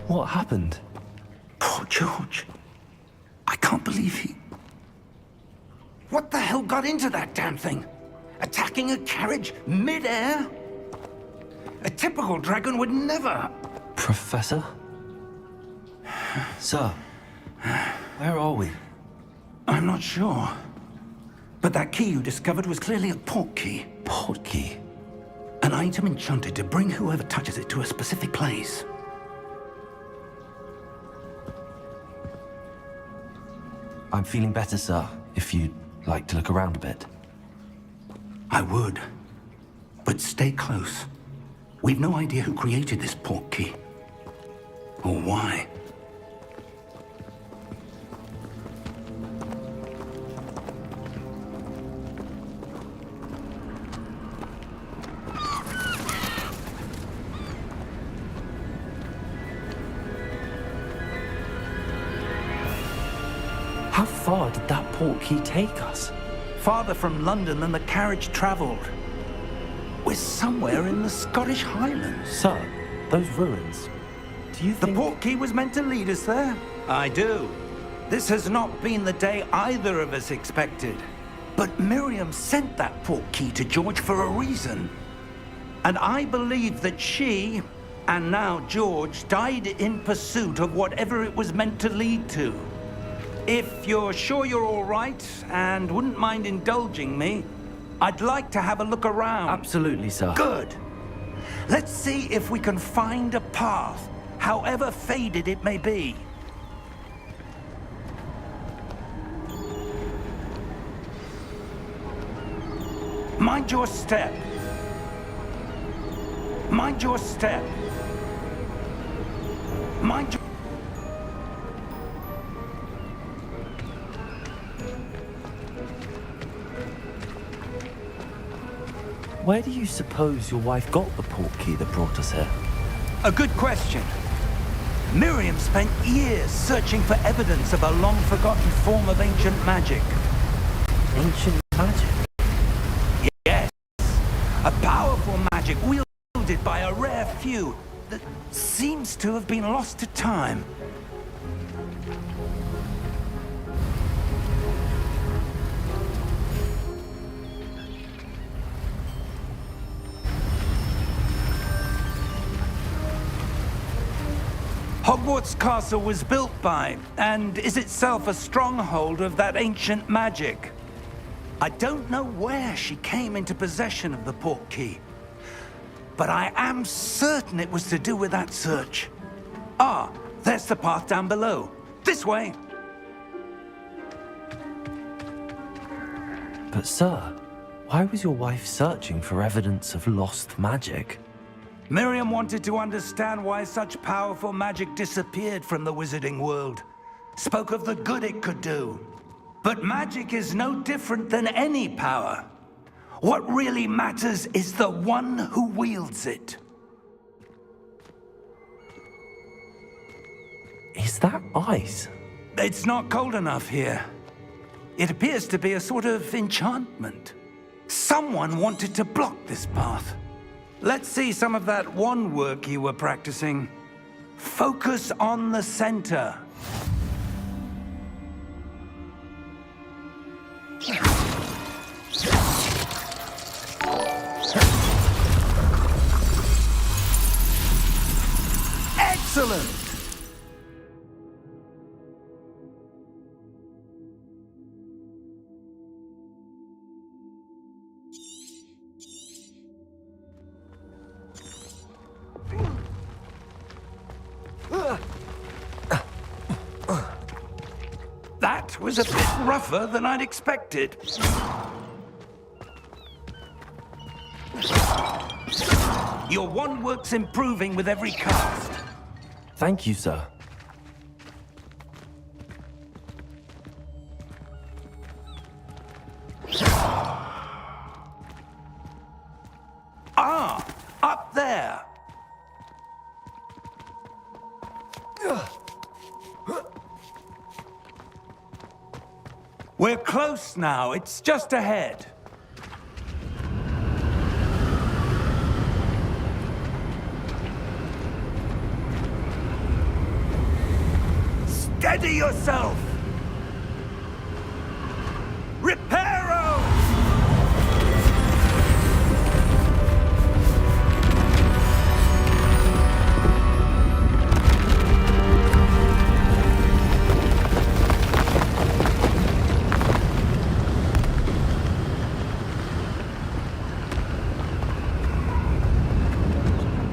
What happened? Poor George. I can't believe he... What the hell got into that damn thing? Attacking a carriage mid-air? A typical dragon would never... Professor? Sir, where are we? I'm not sure. But that key you discovered was clearly a port key. Port key? An item enchanted to bring whoever touches it to a specific place. I'm feeling better, sir, if you'd like to look around a bit. I would. But stay close. We've no idea who created this port key. Or why. How far did that port key take us? Farther from London than the carriage traveled. We're somewhere in the Scottish Highlands. Sir, those ruins, do you think... The port key was meant to lead us there? I do. This has not been the day either of us expected. But Miriam sent that port key to George for a reason. And I believe that she, and now George, died in pursuit of whatever it was meant to lead to. If you're sure you're all right, and wouldn't mind indulging me, I'd like to have a look around. Absolutely, sir. Good. Let's see if we can find a path, however faded it may be. Mind your step. Mind your step. Mind your... Where do you suppose your wife got the port key that brought us here? A good question. Miriam spent years searching for evidence of a long-forgotten form of ancient magic. Ancient magic? Yes. A powerful magic wielded by a rare few that seems to have been lost to time. Hogwarts Castle was built by, and is itself a stronghold of that ancient magic. I don't know where she came into possession of the port key, but I am certain it was to do with that search. Ah, there's the path down below. This way. But sir, why was your wife searching for evidence of lost magic? Miriam wanted to understand why such powerful magic disappeared from the wizarding world. Spoke of the good it could do. But magic is no different than any power. What really matters is the one who wields it. Is that ice? It's not cold enough here. It appears to be a sort of enchantment. Someone wanted to block this path. Let's see some of that wand work you were practicing. Focus on the center. Excellent! That was a bit rougher than I'd expected. Your wand work's improving with every cast. Thank you, sir. Ah, up there. We're close now. It's just ahead. Steady yourself! Reparo!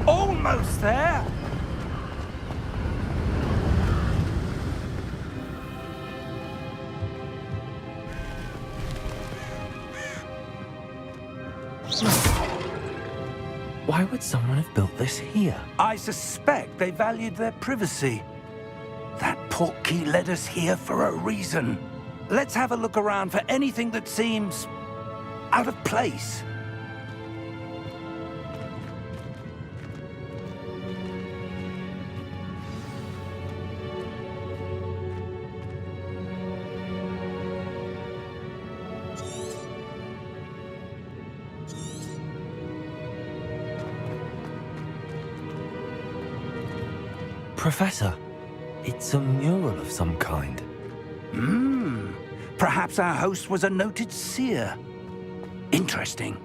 Almost there! Why would someone have built this here? I suspect they valued their privacy. That portkey led us here for a reason. Let's have a look around for anything that seems out of place. Professor, it's a mural of some kind. Perhaps our host was a noted seer. Interesting.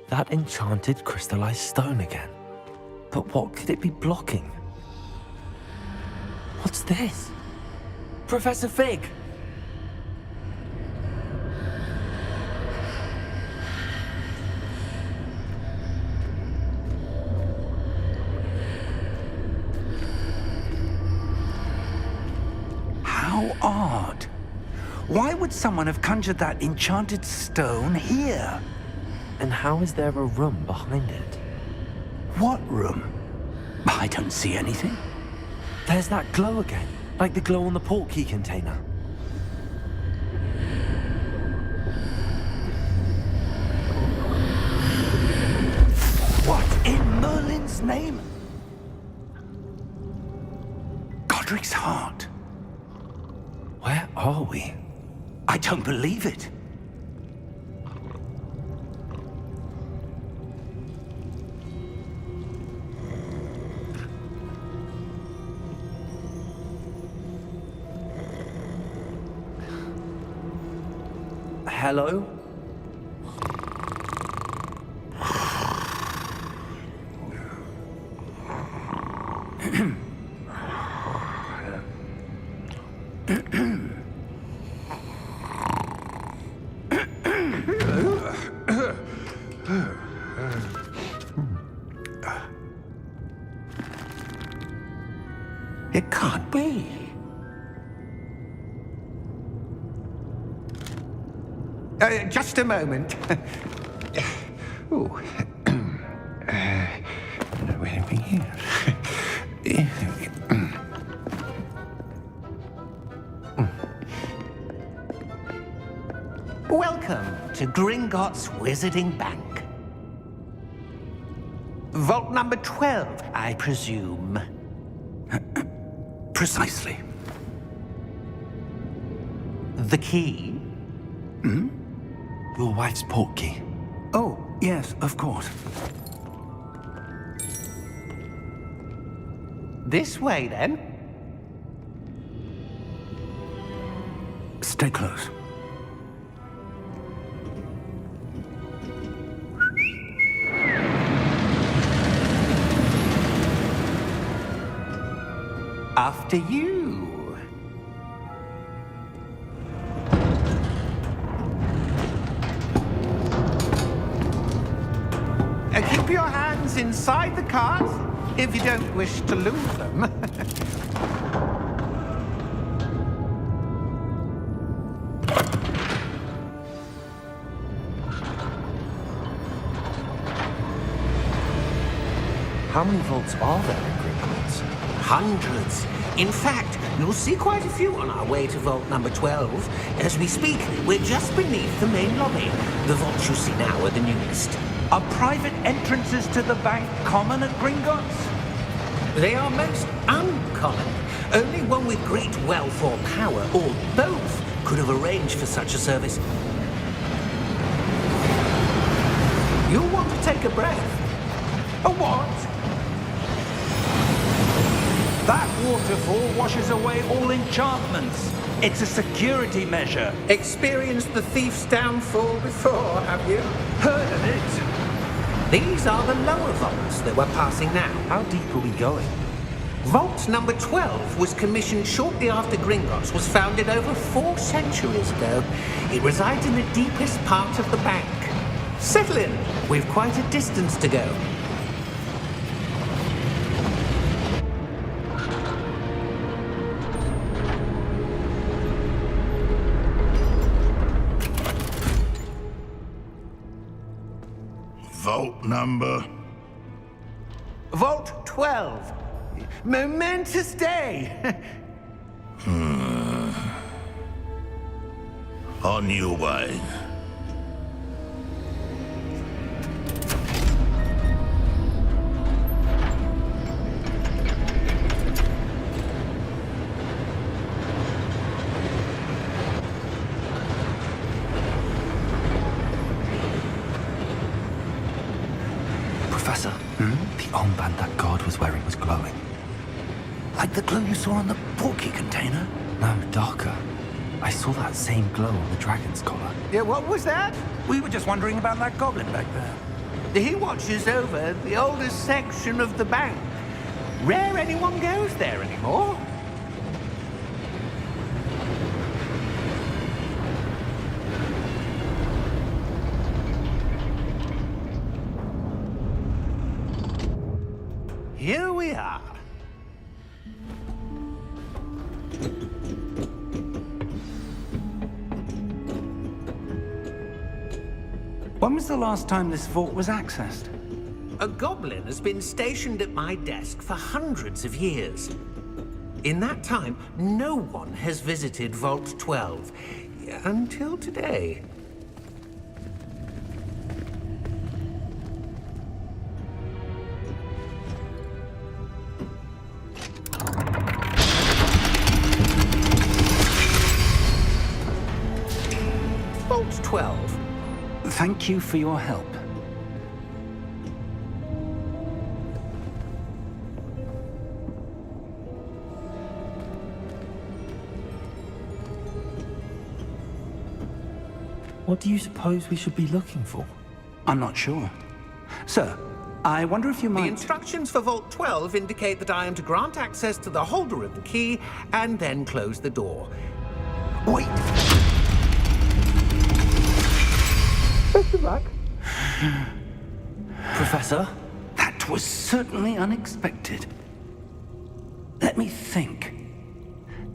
That enchanted crystallized stone again. But what could it be blocking? What's this? Professor Fig! How odd. Why would someone have conjured that enchanted stone here? And how is there a room behind it? What room? I don't see anything. There's that glow again, like the glow on the portkey container. What in Merlin's name? Godric's heart. Where are we? I don't believe it. Hello? It can't be. Just a moment. Ooh. Where are we here? Welcome to Gringotts Wizarding Bank. Vault number 12, I presume. Precisely. The key? Your wife's portkey. Oh, yes, of course. This way, then. Stay close. After you. Keep your hands inside the cart if you don't wish to lose them. How many vaults are there in Gringotts? Hundreds. In fact, you'll see quite a few on our way to vault number 12. As we speak, we're just beneath the main lobby. The vaults you see now are the newest. Are private entrances to the bank common at Gringotts? They are most uncommon. Only one with great wealth or power, or both, could have arranged for such a service. You'll want to take a breath. A what? That waterfall washes away all enchantments. It's a security measure. Experienced the thief's downfall before, have you? Heard of it? These are the lower vaults that we're passing now. How deep are we going? Vault number 12 was commissioned shortly after Gringotts was founded over 4 centuries ago. It resides in the deepest part of the bank. Settle in. We've quite a distance to go. Vault number? Vault 12. Momentous day. On your way. Professor, the armband that guard was wearing was glowing. Like the glow you saw on the portkey container? No, darker. I saw that same glow on the dragon's collar. Yeah, what was that? We were just wondering about that goblin back there. He watches over the oldest section of the bank. Rare anyone goes there anymore. Here we are. When was the last time this vault was accessed? A goblin has been stationed at my desk for hundreds of years. In that time, no one has visited Vault 12. Until today. Vault 12. Thank you for your help. What do you suppose we should be looking for? I'm not sure. Sir, I wonder if you The might... instructions for Vault 12 indicate that I am to grant access to the holder of the key and then close the door. Wait! Best of luck. Professor? That was certainly unexpected. Let me think.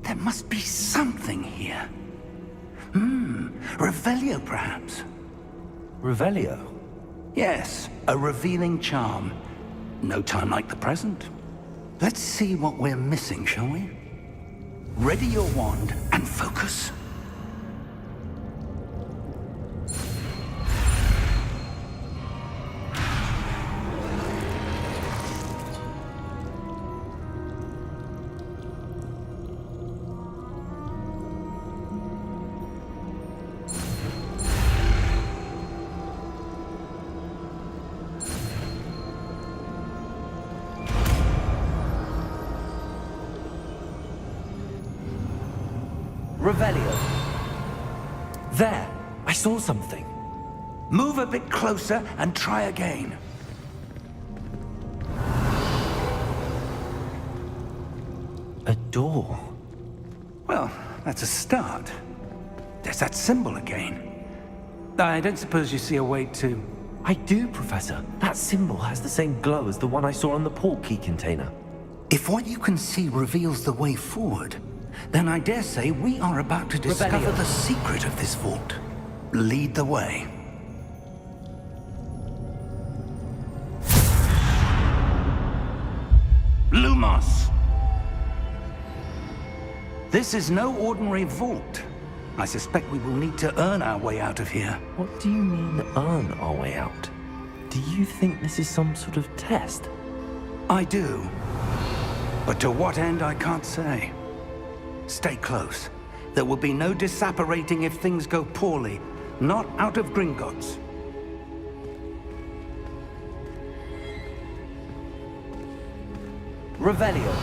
There must be something here. Revelio, perhaps? Revelio? Yes, a revealing charm. No time like the present. Let's see what we're missing, shall we? Ready your wand and focus. Revelio. There! I saw something. Move a bit closer and try again. A door. Well, that's a start. There's that symbol again. I don't suppose you see a way to... I do, Professor. That symbol has the same glow as the one I saw on the portkey container. If what you can see reveals the way forward, then I dare say we are about to discover Revelio. the secret of this vault. Lead the way. Lumos! This is no ordinary vault. I suspect we will need to earn our way out of here. What do you mean, earn our way out? Do you think this is some sort of test? I do. But to what end, I can't say. Stay close. There will be no disapparating if things go poorly. Not out of Gringotts. Revelio.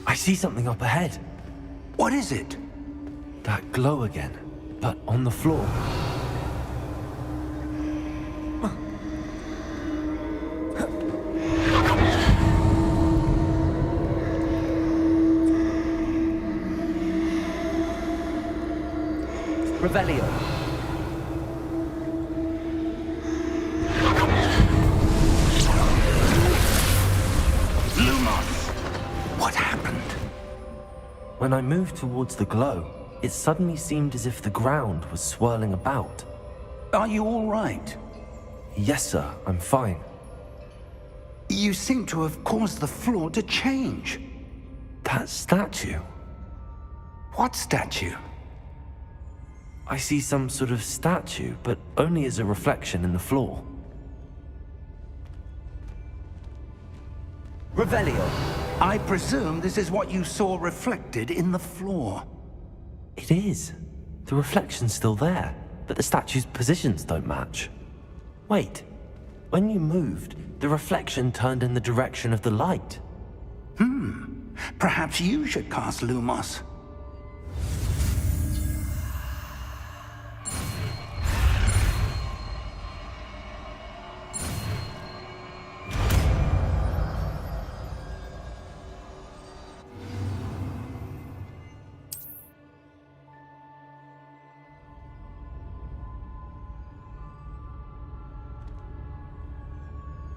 I see something up ahead. What is it? That glow again, but on the floor. Revelio. What happened? When I moved towards the glow, it suddenly seemed as if the ground was swirling about. Are you all right? Yes, sir, I'm fine. You seem to have caused the floor to change. That statue. What statue? I see some sort of statue, but only as a reflection in the floor. Revelio. I presume this is what you saw reflected in the floor. It is. The reflection's still there, but the statue's positions don't match. Wait. When you moved, the reflection turned in the direction of the light. Perhaps you should cast Lumos.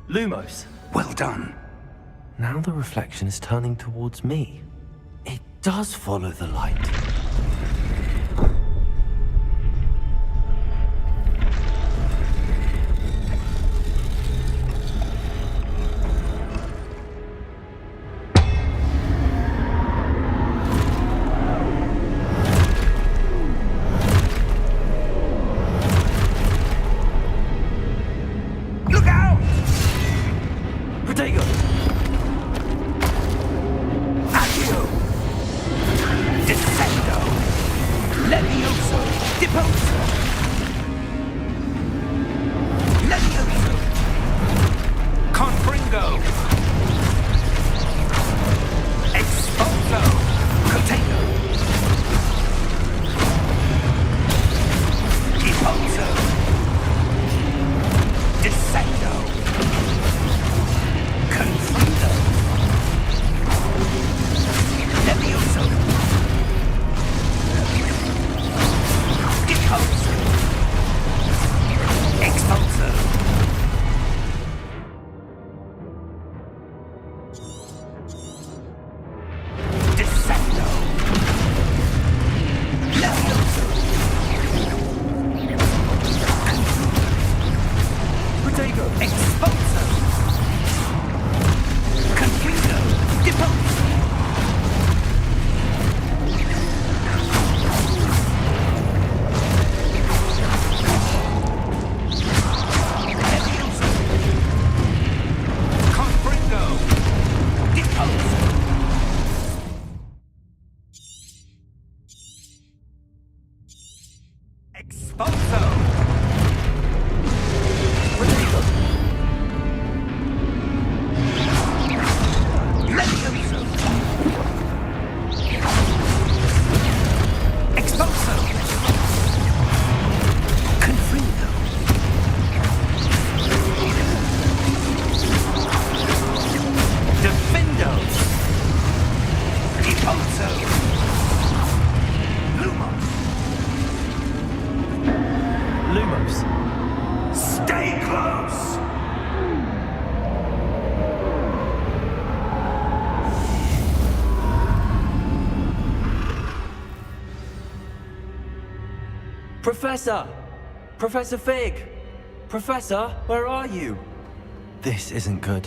Lumos. Well done. Now the reflection is turning towards me. It does follow the light. Look out! Protego! Accio! Descendo! Professor! Professor Fig! Professor, where are you? This isn't good.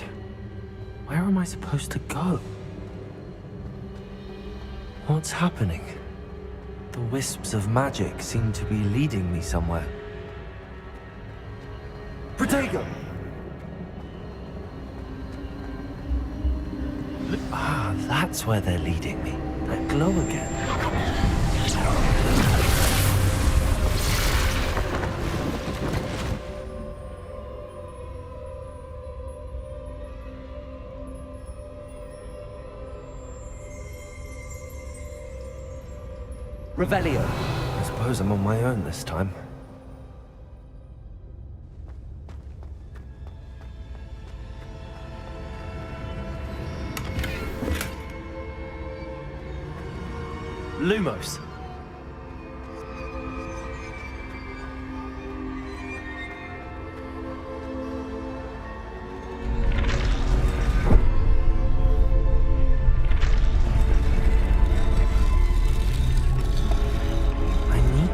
Where am I supposed to go? What's happening? The wisps of magic seem to be leading me somewhere. Protego! Ah, that's where they're leading me. That glow again. Revelio. I suppose I'm on my own this time. Lumos.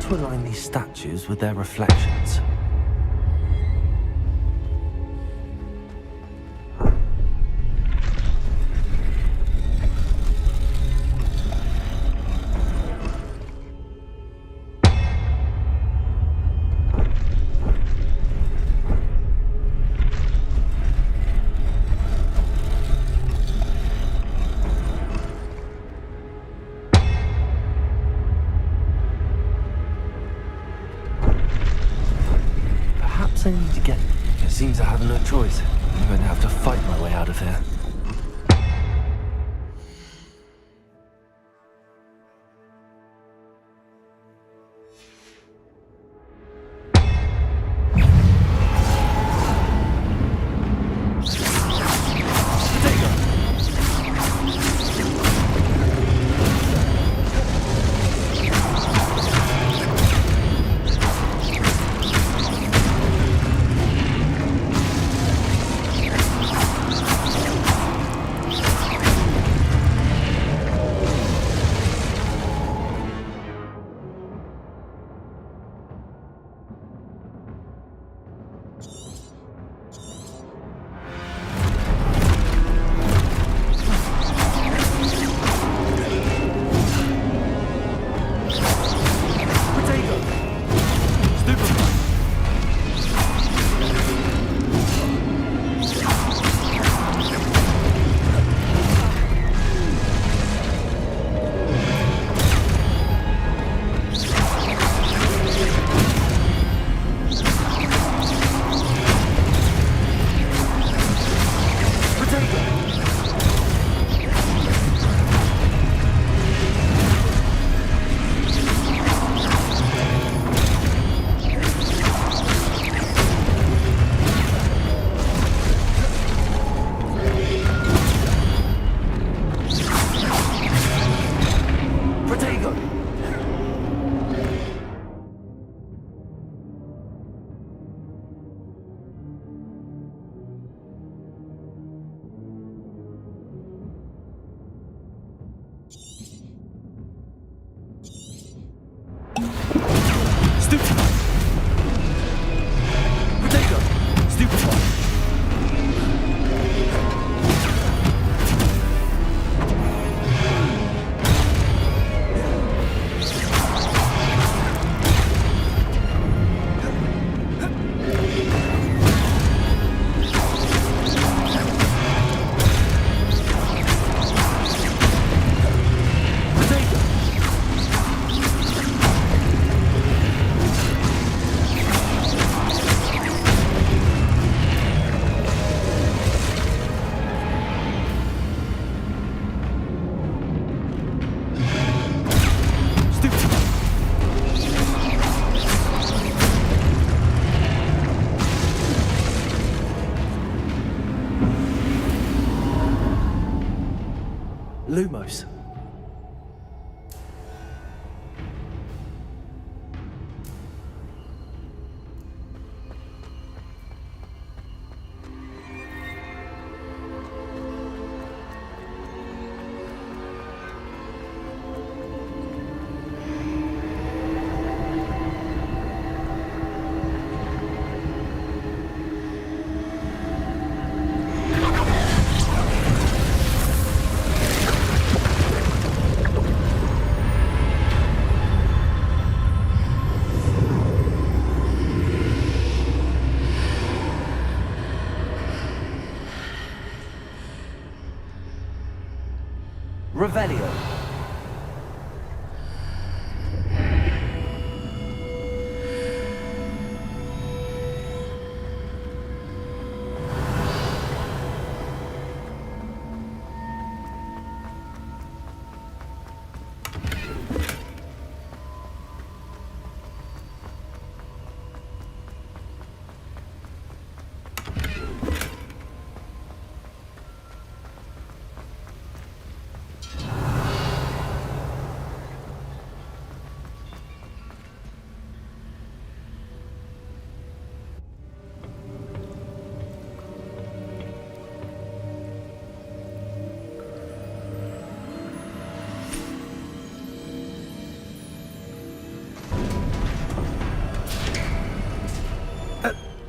To align these statues with their reflections. I need to get... It seems I have no choice. I'm going to have to fight my way out of here. Lumos. Revelio.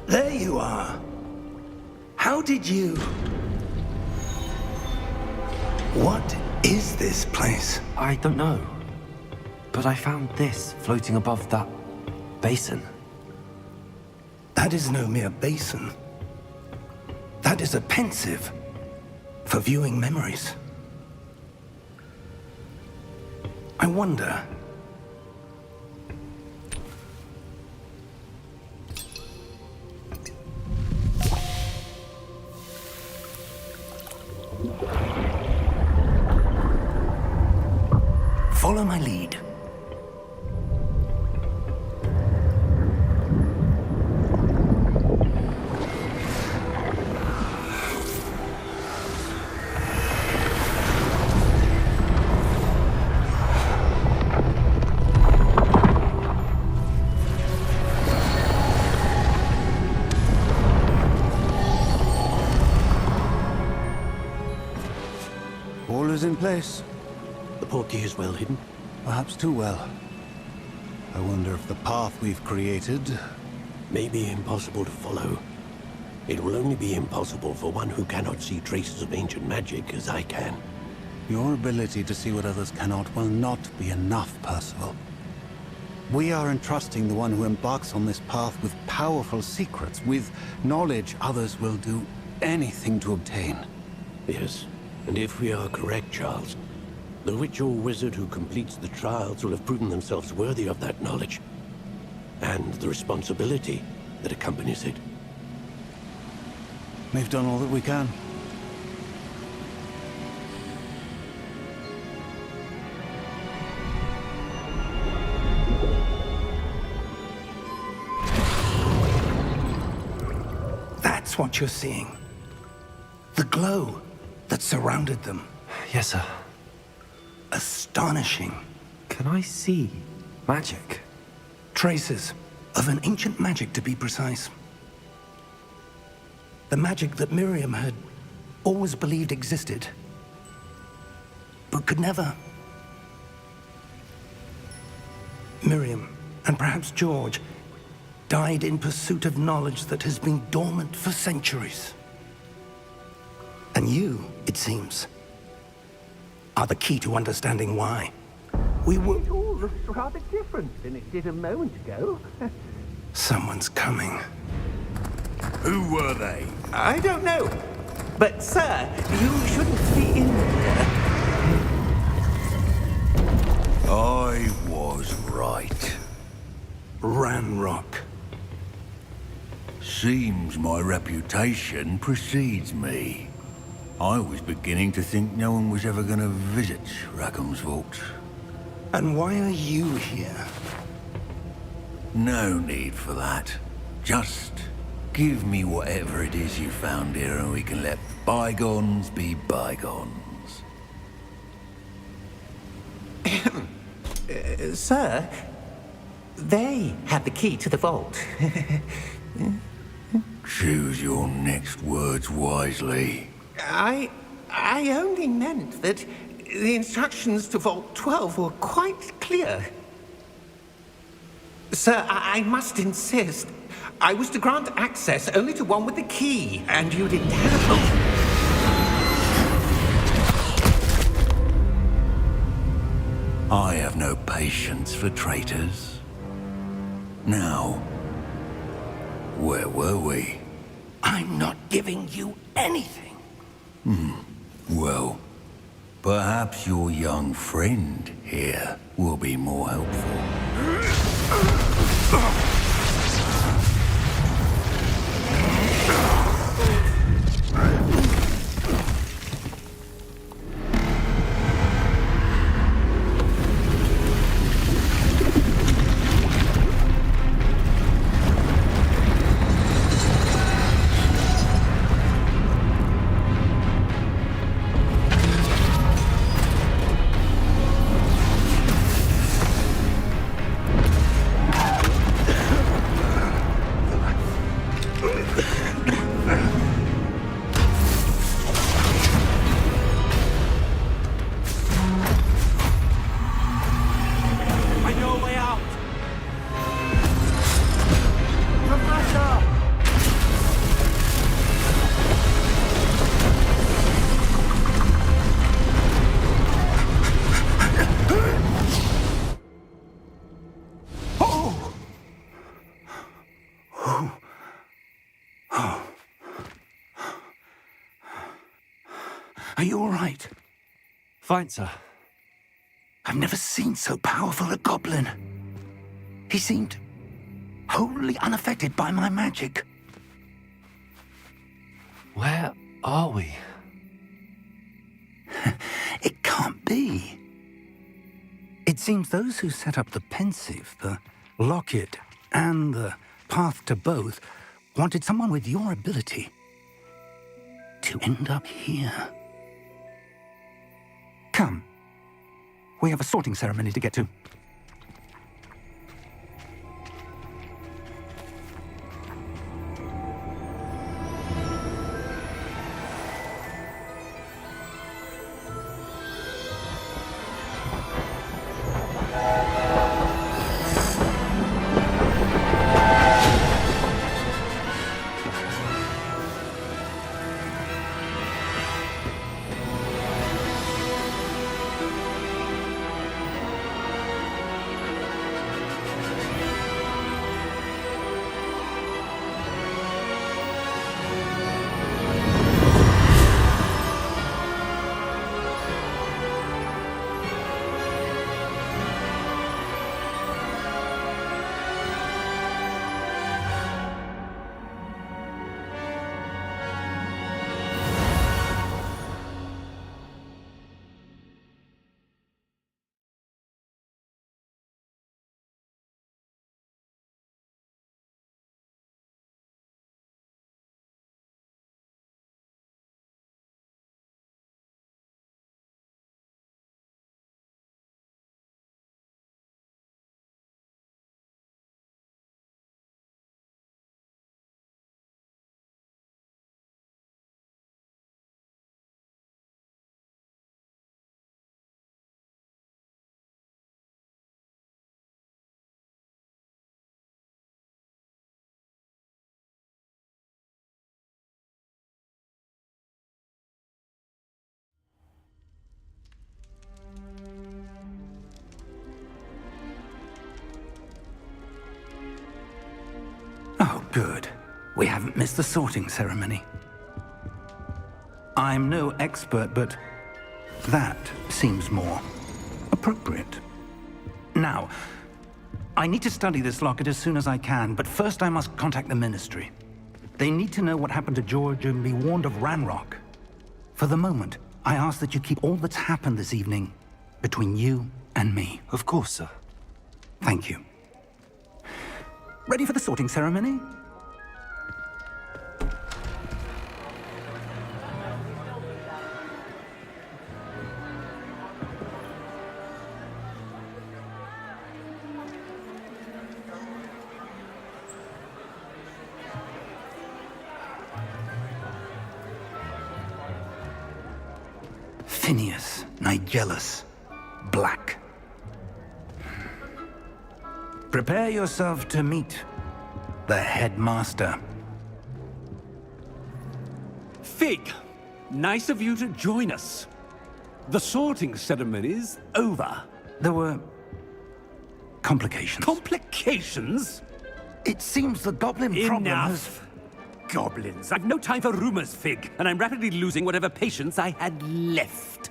There you are. How did you... What is this place? I don't know. But I found this floating above that basin. That is no mere basin. That is a pensive for viewing memories. I wonder... Follow my lead. All is in place. The portkey is well hidden. Perhaps too well. I wonder if the path we've created... May be impossible to follow. It will only be impossible for one who cannot see traces of ancient magic as I can. Your ability to see what others cannot will not be enough, Percival. We are entrusting the one who embarks on this path with powerful secrets, with knowledge others will do anything to obtain. Yes, and if we are correct, Charles, the witch or wizard who completes the trials will have proven themselves worthy of that knowledge, and the responsibility that accompanies it. We've done all that we can. That's what you're seeing. The glow that surrounded them. Yes, sir. Astonishing. Can I see magic? Traces of an ancient magic, to be precise. The magic that Miriam had always believed existed, but could never. Miriam, and perhaps George, died in pursuit of knowledge that has been dormant for centuries. And you, it seems, are the key to understanding why. We were... It all looks rather different than it did a moment ago. Someone's coming. Who were they? I don't know. But, sir, you shouldn't be in here. I was right. Ranrock. Seems my reputation precedes me. I was beginning to think no one was ever going to visit Rackham's vault. And why are you here? No need for that. Just give me whatever it is you found here and we can let bygones be bygones. Sir, they had the key to the vault. Choose your next words wisely. I only meant that the instructions to Vault 12 were quite clear. Sir, I must insist. I was to grant access only to one with the key, and you didn't have... I have no patience for traitors. Now, where were we? I'm not giving you anything. Well, Perhaps your young friend here will be more helpful. Are you all right? Fine, sir. I've never seen so powerful a goblin. He seemed wholly unaffected by my magic. Where are we? It can't be. It seems those who set up the pensive, the locket, and the path to both wanted someone with your ability to end up here. Come. We have a sorting ceremony to get to. Oh, good. We haven't missed the sorting ceremony. I'm no expert, but that seems more appropriate. Now, I need to study this locket as soon as I can, but first I must contact the Ministry. They need to know what happened to George and be warned of Ranrock. For the moment, I ask that you keep all that's happened this evening between you and me. Of course, sir. Thank you. Ready for the sorting ceremony? Phineas, Nigellus, Black. Prepare yourself to meet the headmaster. Fig, nice of you to join us. The sorting ceremony's over. There were complications. Complications? It seems the goblin problem has... Enough! Goblins. I've no time for rumors, Fig, and I'm rapidly losing whatever patience I had left.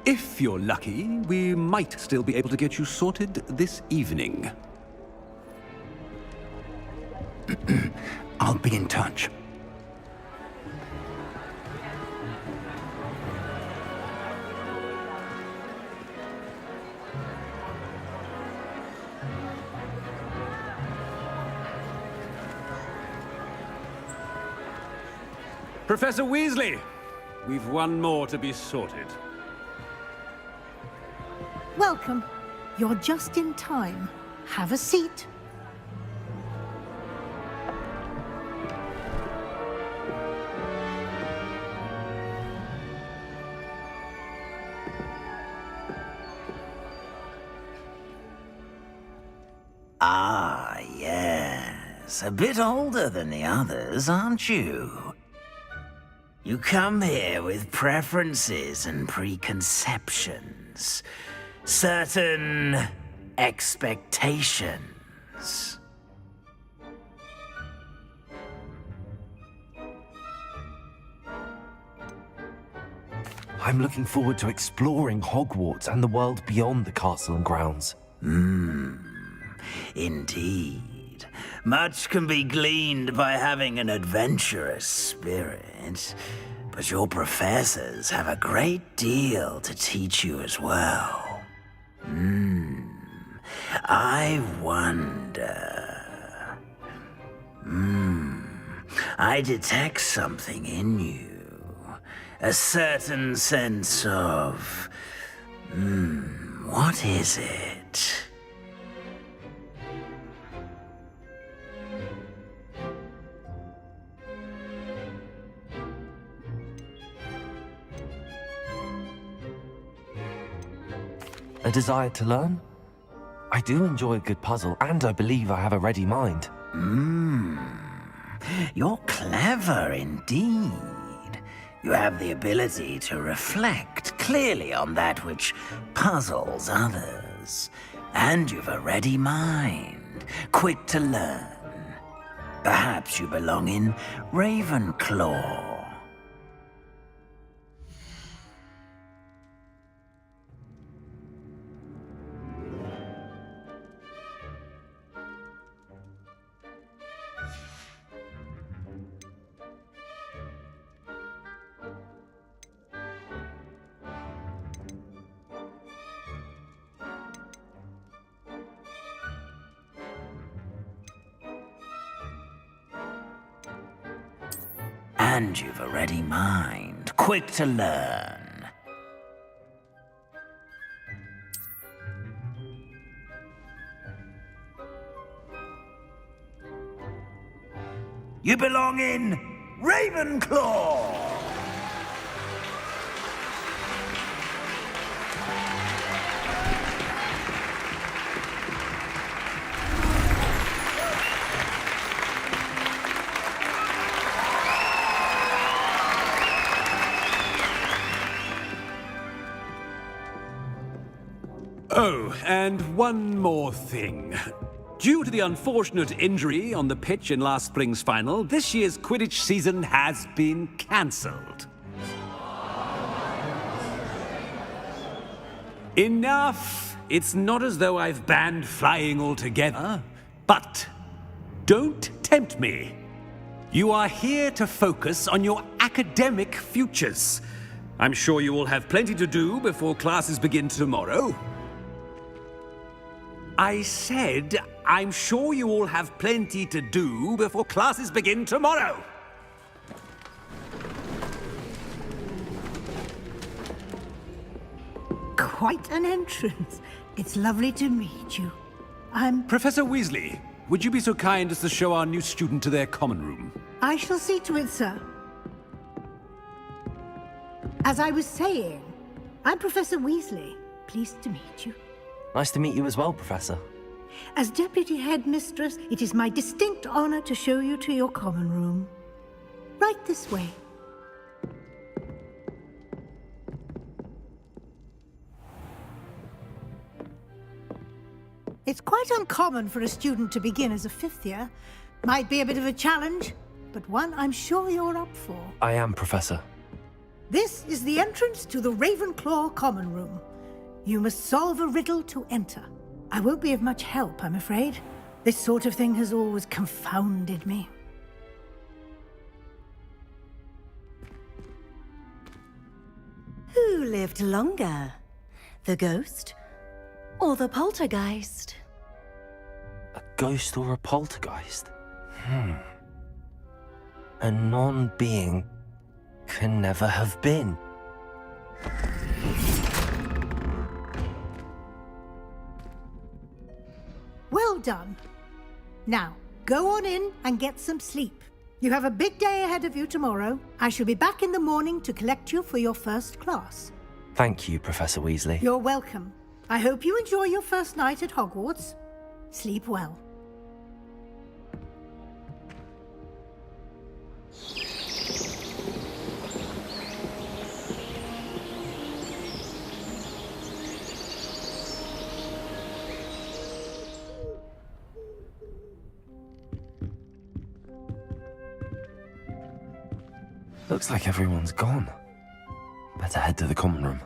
If you're lucky, we might still be able to get you sorted this evening. I'll be in touch. Professor Weasley, we've one more to be sorted. Welcome. You're just in time. Have a seat. Ah, yes. A bit older than the others, aren't you? You come here with preferences and preconceptions. Certain expectations. I'm looking forward to exploring Hogwarts and the world beyond the castle and grounds. Indeed. Much can be gleaned by having an adventurous spirit, but your professors have a great deal to teach you as well. I wonder... I detect something in you. A certain sense of... what is it? A desire to learn? I do enjoy a good puzzle, and I believe I have a ready mind. You're clever indeed. You have the ability to reflect clearly on that which puzzles others. And you've a ready mind, quick to learn. Perhaps you belong in Ravenclaw. And you've a ready mind, quick to learn. You belong in Ravenclaw! Oh, and one more thing. Due to the unfortunate injury on the pitch in last spring's final, this year's Quidditch season has been cancelled. Enough! It's not as though I've banned flying altogether. But don't tempt me. You are here to focus on your academic futures. I'm sure you will have plenty to do before classes begin tomorrow. I said, I'm sure you all have plenty to do before classes begin tomorrow. Quite an entrance. It's lovely to meet you. I'm... Professor Weasley, would you be so kind as to show our new student to their common room? I shall see to it, sir. As I was saying, I'm Professor Weasley. Pleased to meet you. Nice to meet you as well, Professor. As Deputy Headmistress, it is my distinct honor to show you to your common room. Right this way. It's quite uncommon for a student to begin as a fifth year. Might be a bit of a challenge, but one I'm sure you're up for. I am, Professor. This is the entrance to the Ravenclaw common room. You must solve a riddle to enter. I won't be of much help, I'm afraid. This sort of thing has always confounded me. Who lived longer? The ghost or the poltergeist? A ghost or a poltergeist? A non-being can never have been. Well done. Now, go on in and get some sleep. You have a big day ahead of you tomorrow. I shall be back in the morning to collect you for your first class. Thank you, Professor Weasley. You're welcome. I hope you enjoy your first night at Hogwarts. Sleep well. Looks like everyone's gone. Better head to the common room.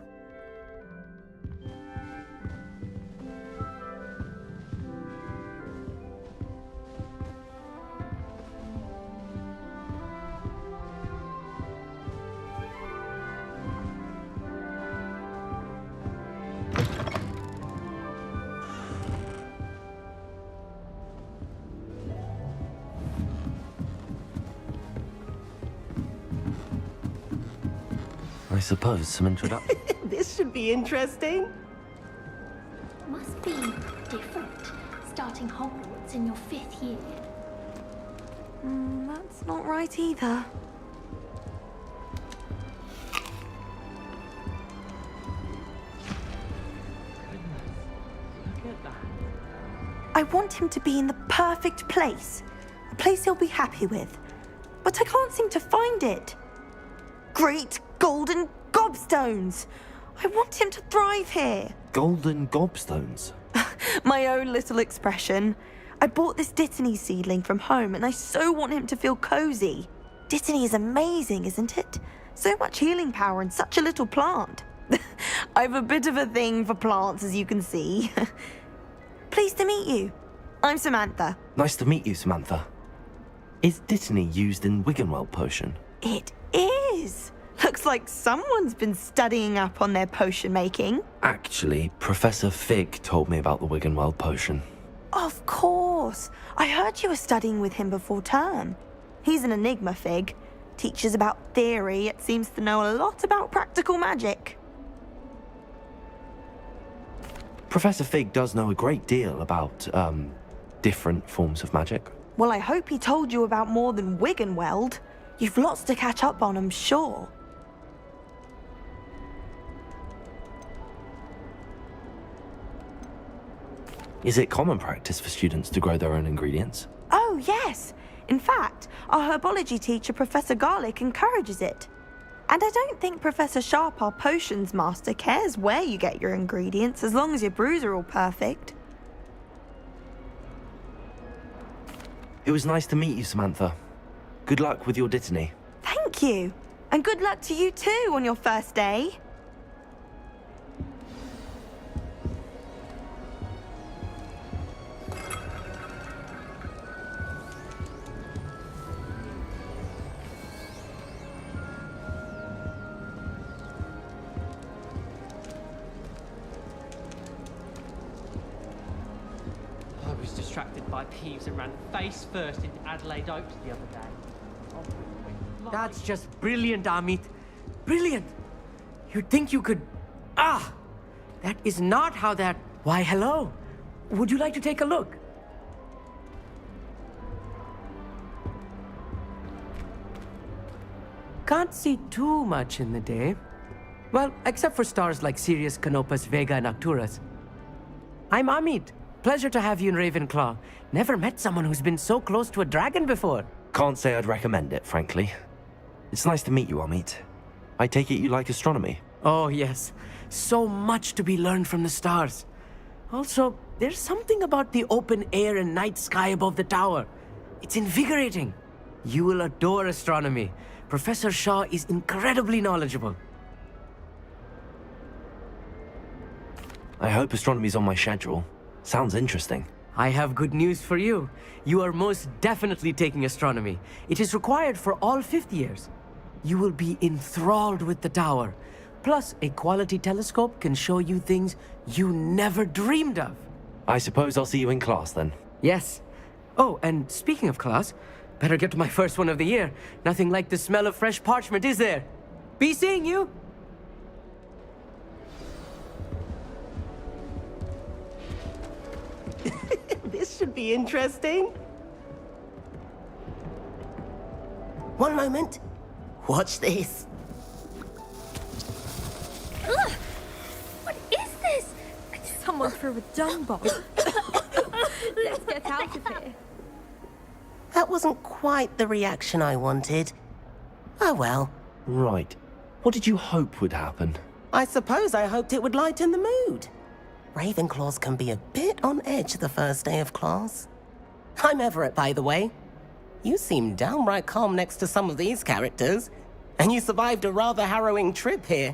I suppose some introduction. This should be interesting. Must be different, starting Hogwarts in your 5th year. That's not right either. I want him to be in the perfect place. A place he'll be happy with. But I can't seem to find it. Great golden gobstones! I want him to thrive here. Golden gobstones? My own little expression. I bought this Dittany seedling from home and I so want him to feel cozy. Dittany is amazing, isn't it? So much healing power in such a little plant. I've a bit of a thing for plants, as you can see. Pleased to meet you. I'm Samantha. Nice to meet you, Samantha. Is Dittany used in Wiggenweld potion? It is. Looks like someone's been studying up on their potion making. Actually, Professor Fig told me about the Wiggenweld potion. Of course. I heard you were studying with him before term. He's an enigma, Fig. Teaches about theory, yet seems to know a lot about practical magic. Professor Fig does know a great deal about, different forms of magic. Well, I hope he told you about more than Wiggenweld. You've lots to catch up on, I'm sure. Is it common practice for students to grow their own ingredients? Oh, yes. In fact, our herbology teacher, Professor Garlick, encourages it. And I don't think Professor Sharp, our potions master, cares where you get your ingredients, as long as your brews are all perfect. It was nice to meet you, Samantha. Good luck with your Dittany. Thank you. And good luck to you too on your first day. I was distracted by Peeves and ran face first into Adelaide Oaks the other day. That's just brilliant, Amit. Brilliant! You'd think you could... Ah! That is not how that... Why, hello. Would you like to take a look? Can't see too much in the day. Well, except for stars like Sirius, Canopus, Vega, and Arcturus. I'm Amit. Pleasure to have you in Ravenclaw. Never met someone who's been so close to a dragon before. Can't say I'd recommend it, frankly. It's nice to meet you, Amit. I take it you like astronomy? Oh, yes. So much to be learned from the stars. Also, there's something about the open air and night sky above the tower. It's invigorating. You will adore astronomy. Professor Shaw is incredibly knowledgeable. I hope astronomy's on my schedule. Sounds interesting. I have good news for you. You are most definitely taking astronomy. It is required for all fifth years. You will be enthralled with the tower. Plus, a quality telescope can show you things you never dreamed of. I suppose I'll see you in class then. Yes. Oh, and speaking of class, better get to my first one of the year. Nothing like the smell of fresh parchment, is there? Be seeing you! This should be interesting. One moment. Watch this. Ugh! What is this? Someone threw a dung bomb. Let's get out of here. That wasn't quite the reaction I wanted. Oh well. Right. What did you hope would happen? I suppose I hoped it would lighten the mood. Ravenclaws can be a bit on edge the first day of class. I'm Everett, by the way. You seem downright calm next to some of these characters, and you survived a rather harrowing trip here.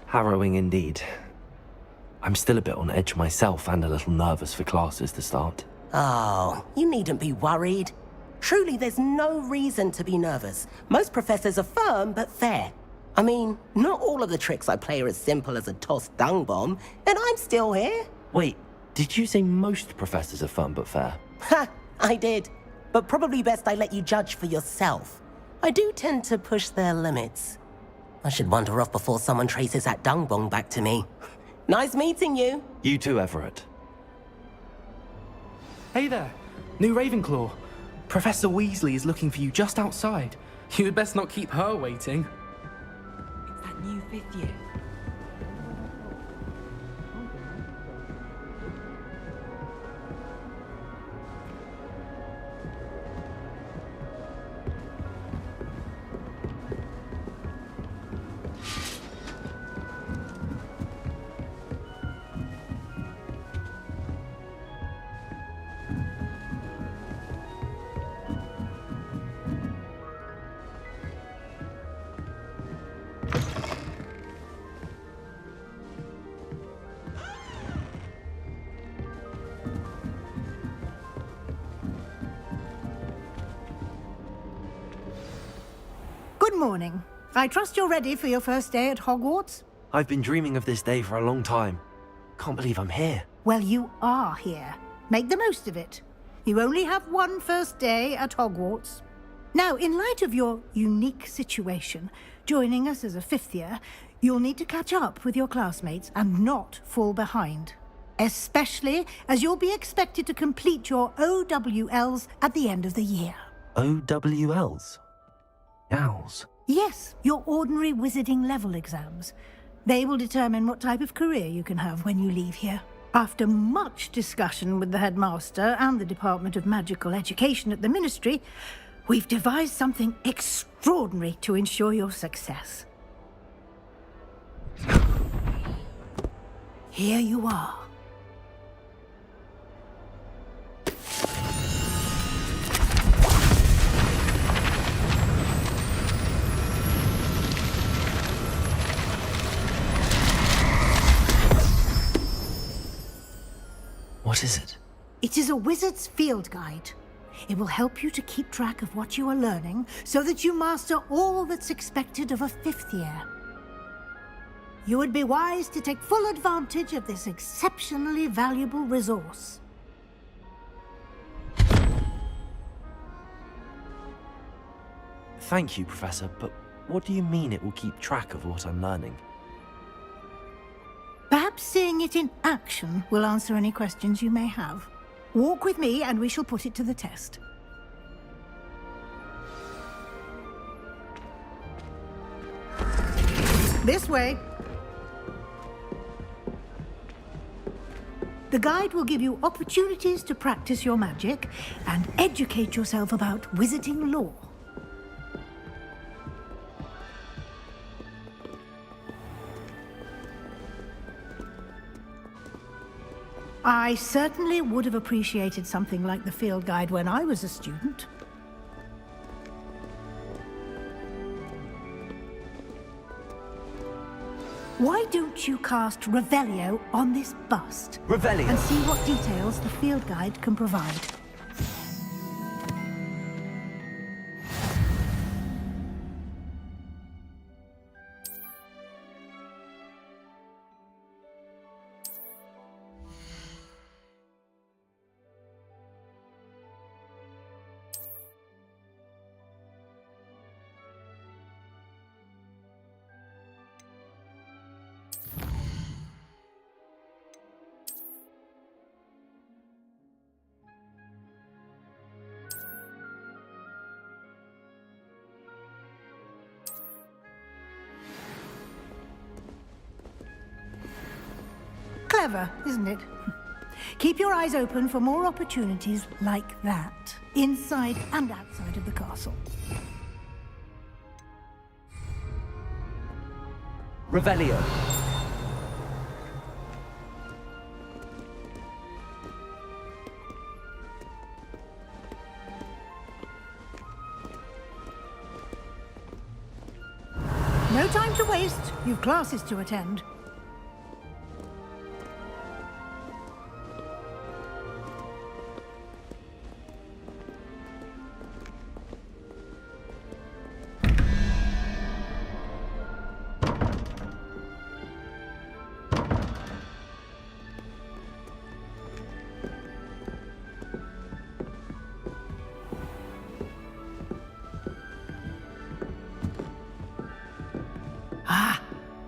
Harrowing indeed. I'm still a bit on edge myself and a little nervous for classes to start. Oh, you needn't be worried. Truly, there's no reason to be nervous. Most professors are firm but fair. I mean, not all of the tricks I play are as simple as a tossed dung bomb, and I'm still here. Wait, did you say most professors are firm but fair? Ha! I did. But probably best I let you judge for yourself. I do tend to push their limits. I should wander off before someone traces that dung bomb back to me. Nice meeting you. You too, Everett. Hey there, new Ravenclaw. Professor Weasley is looking for you just outside. You'd best not keep her waiting. It's that new fifth year. Good morning. I trust you're ready for your first day at Hogwarts? I've been dreaming of this day for a long time. Can't believe I'm here. Well, you are here. Make the most of it. You only have one first day at Hogwarts. Now, in light of your unique situation, joining us as a fifth year, you'll need to catch up with your classmates and not fall behind. Especially as you'll be expected to complete your OWLs at the end of the year. OWLs? Owls? Yes, your ordinary wizarding level exams. They will determine what type of career you can have when you leave here. After much discussion with the headmaster and the Department of Magical Education at the Ministry, we've devised something extraordinary to ensure your success. Here you are. What is it? It is a wizard's field guide. It will help you to keep track of what you are learning so that you master all that's expected of a fifth year. You would be wise to take full advantage of this exceptionally valuable resource. Thank you, Professor, but what do you mean it will keep track of what I'm learning? Perhaps seeing it in action will answer any questions you may have. Walk with me and we shall put it to the test. This way. The guide will give you opportunities to practice your magic and educate yourself about wizarding lore. I certainly would have appreciated something like the field guide when I was a student. Why don't you cast Revelio on this bust? Revelio? And see what details the field guide can provide. Clever, isn't it? Keep your eyes open for more opportunities like that, inside and outside of the castle. Revelio. No time to waste. You've classes to attend.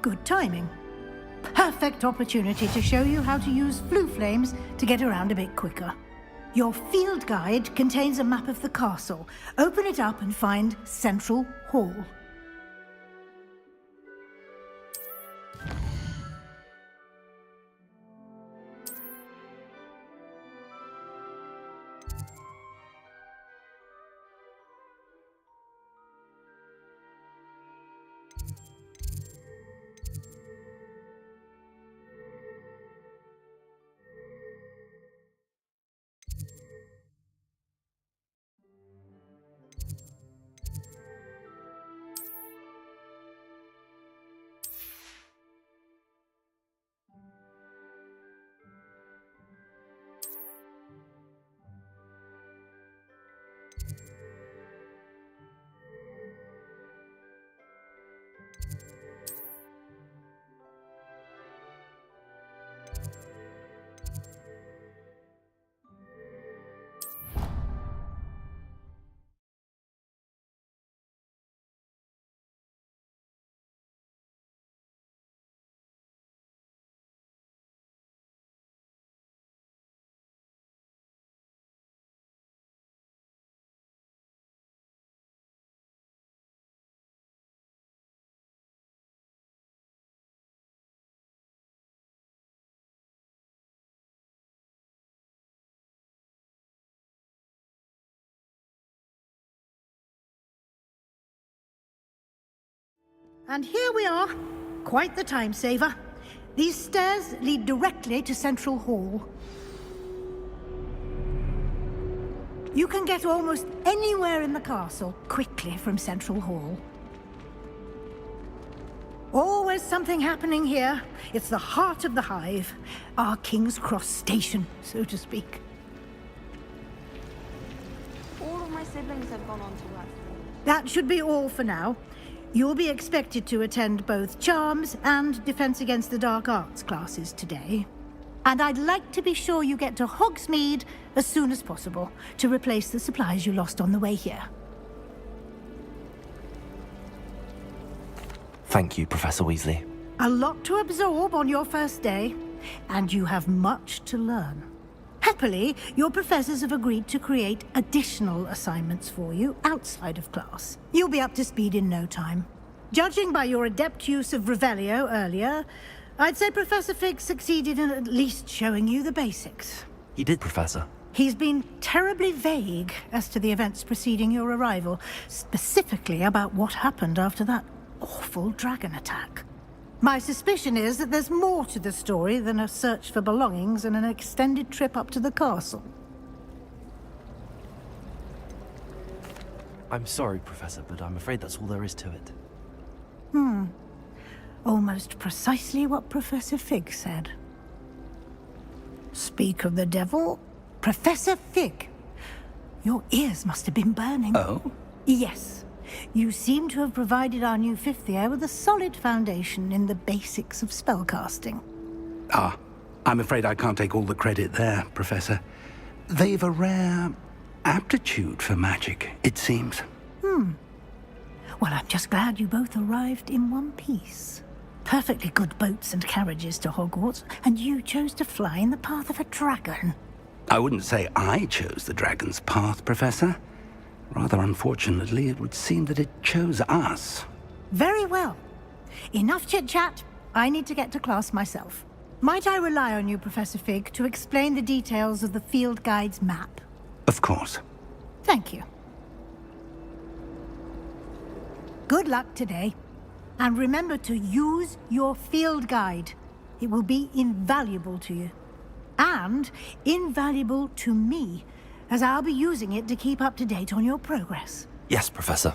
Good timing. Perfect opportunity to show you how to use flue flames to get around a bit quicker. Your field guide contains a map of the castle. Open it up and find Central Hall. And here we are. Quite the time saver. These stairs lead directly to Central Hall. You can get almost anywhere in the castle quickly from Central Hall. Always something happening here. It's the heart of the hive. Our King's Cross station, so to speak. All of my siblings have gone on to work. That should be all for now. You'll be expected to attend both Charms and Defense Against the Dark Arts classes today. And I'd like to be sure you get to Hogsmeade as soon as possible to replace the supplies you lost on the way here. Thank you, Professor Weasley. A lot to absorb on your first day, and you have much to learn. Happily, your professors have agreed to create additional assignments for you outside of class. You'll be up to speed in no time. Judging by your adept use of Revelio earlier, I'd say Professor Fig succeeded in at least showing you the basics. He did, Professor. He's been terribly vague as to the events preceding your arrival, specifically about what happened after that awful dragon attack. My suspicion is that there's more to the story than a search for belongings and an extended trip up to the castle. I'm sorry, Professor, but I'm afraid that's all there is to it. Almost precisely what Professor Fig said. Speak of the devil, Professor Fig. Your ears must have been burning. Oh? Yes. You seem to have provided our new fifth year with a solid foundation in the basics of spellcasting. Ah, I'm afraid I can't take all the credit there, Professor. They've a rare aptitude for magic, it seems. Well, I'm just glad you both arrived in one piece. Perfectly good boats and carriages to Hogwarts, and you chose to fly in the path of a dragon. I wouldn't say I chose the dragon's path, Professor. Rather unfortunately, it would seem that it chose us. Very well. Enough chit-chat. I need to get to class myself. Might I rely on you, Professor Fig, to explain the details of the field guide's map? Of course. Thank you. Good luck today. And remember to use your field guide. It will be invaluable to you. And invaluable to me, as I'll be using it to keep up to date on your progress. Yes, Professor.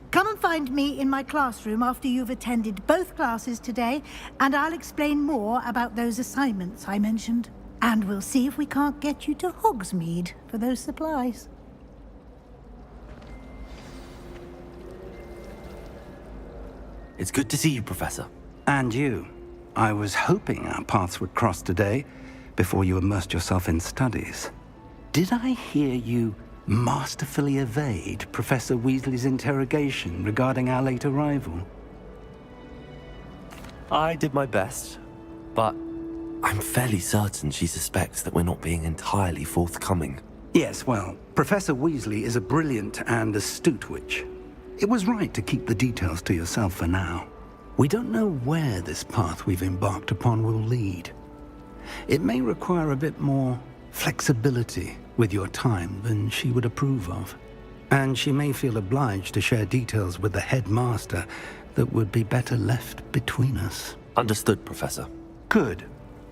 Come and find me in my classroom after you've attended both classes today, and I'll explain more about those assignments I mentioned. And we'll see if we can't get you to Hogsmeade for those supplies. It's good to see you, Professor. And you. I was hoping our paths would cross today, before you immersed yourself in studies. Did I hear you masterfully evade Professor Weasley's interrogation regarding our late arrival? I did my best, but I'm fairly certain she suspects that we're not being entirely forthcoming. Yes, well, Professor Weasley is a brilliant and astute witch. It was right to keep the details to yourself for now. We don't know where this path we've embarked upon will lead. It may require a bit more flexibility with your time than she would approve of. And she may feel obliged to share details with the headmaster that would be better left between us. Understood, Professor. Good.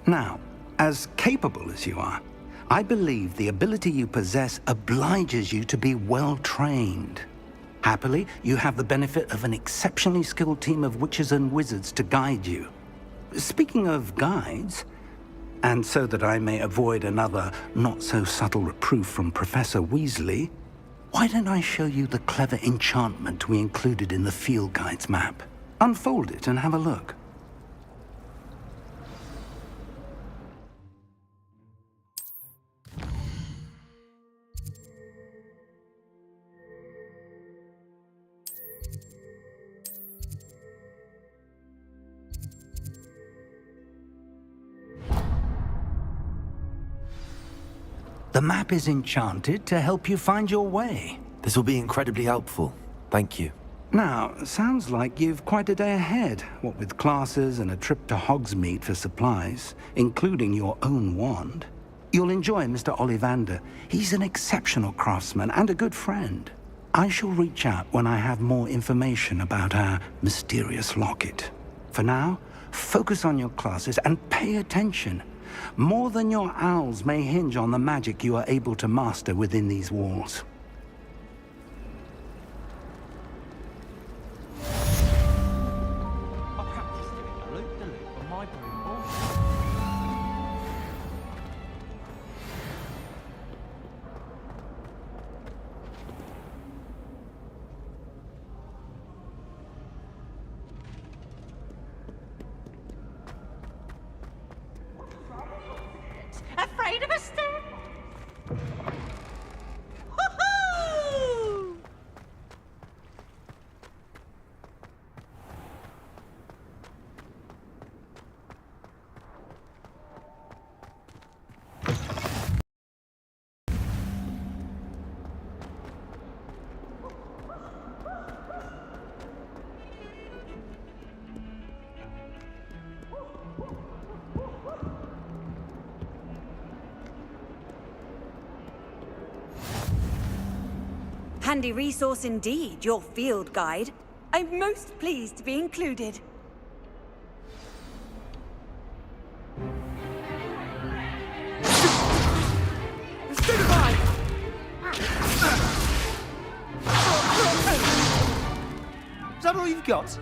Now, as capable as you are, I believe the ability you possess obliges you to be well trained. Happily, you have the benefit of an exceptionally skilled team of witches and wizards to guide you. Speaking of guides, and so that I may avoid another not-so-subtle reproof from Professor Weasley, why don't I show you the clever enchantment we included in the field guide's map? Unfold it and have a look. The map is enchanted to help you find your way. This will be incredibly helpful. Thank you. Now, sounds like you've quite a day ahead, what with classes and a trip to Hogsmeade for supplies, including your own wand. You'll enjoy Mr. Ollivander. He's an exceptional craftsman and a good friend. I shall reach out when I have more information about our mysterious locket. For now, focus on your classes and pay attention. More than your owls may hinge on the magic you are able to master within these walls. I practiced doing a loop-de-loop on my broom all Afraid of a step? Woohoo! Handy resource indeed, your field guide. I'm most pleased to be included. Is that all you've got?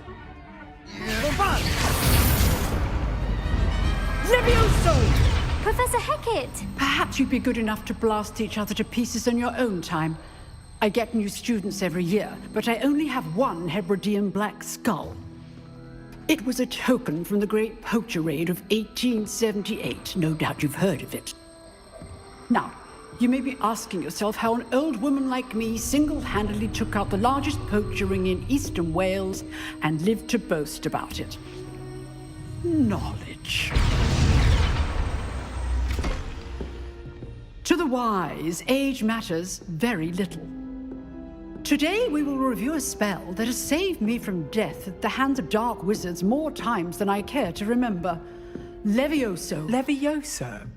Levioso! Professor Hecat! Perhaps you'd be good enough to blast each other to pieces in your own time. I get new students every year, but I only have one Hebridean black skull. It was a token from the Great Poacher Raid of 1878. No doubt you've heard of it. Now, you may be asking yourself how an old woman like me single-handedly took out the largest poacher ring in eastern Wales and lived to boast about it. Knowledge. To the wise, age matters very little. Today we will review a spell that has saved me from death at the hands of dark wizards more times than I care to remember. Levioso. Levioso?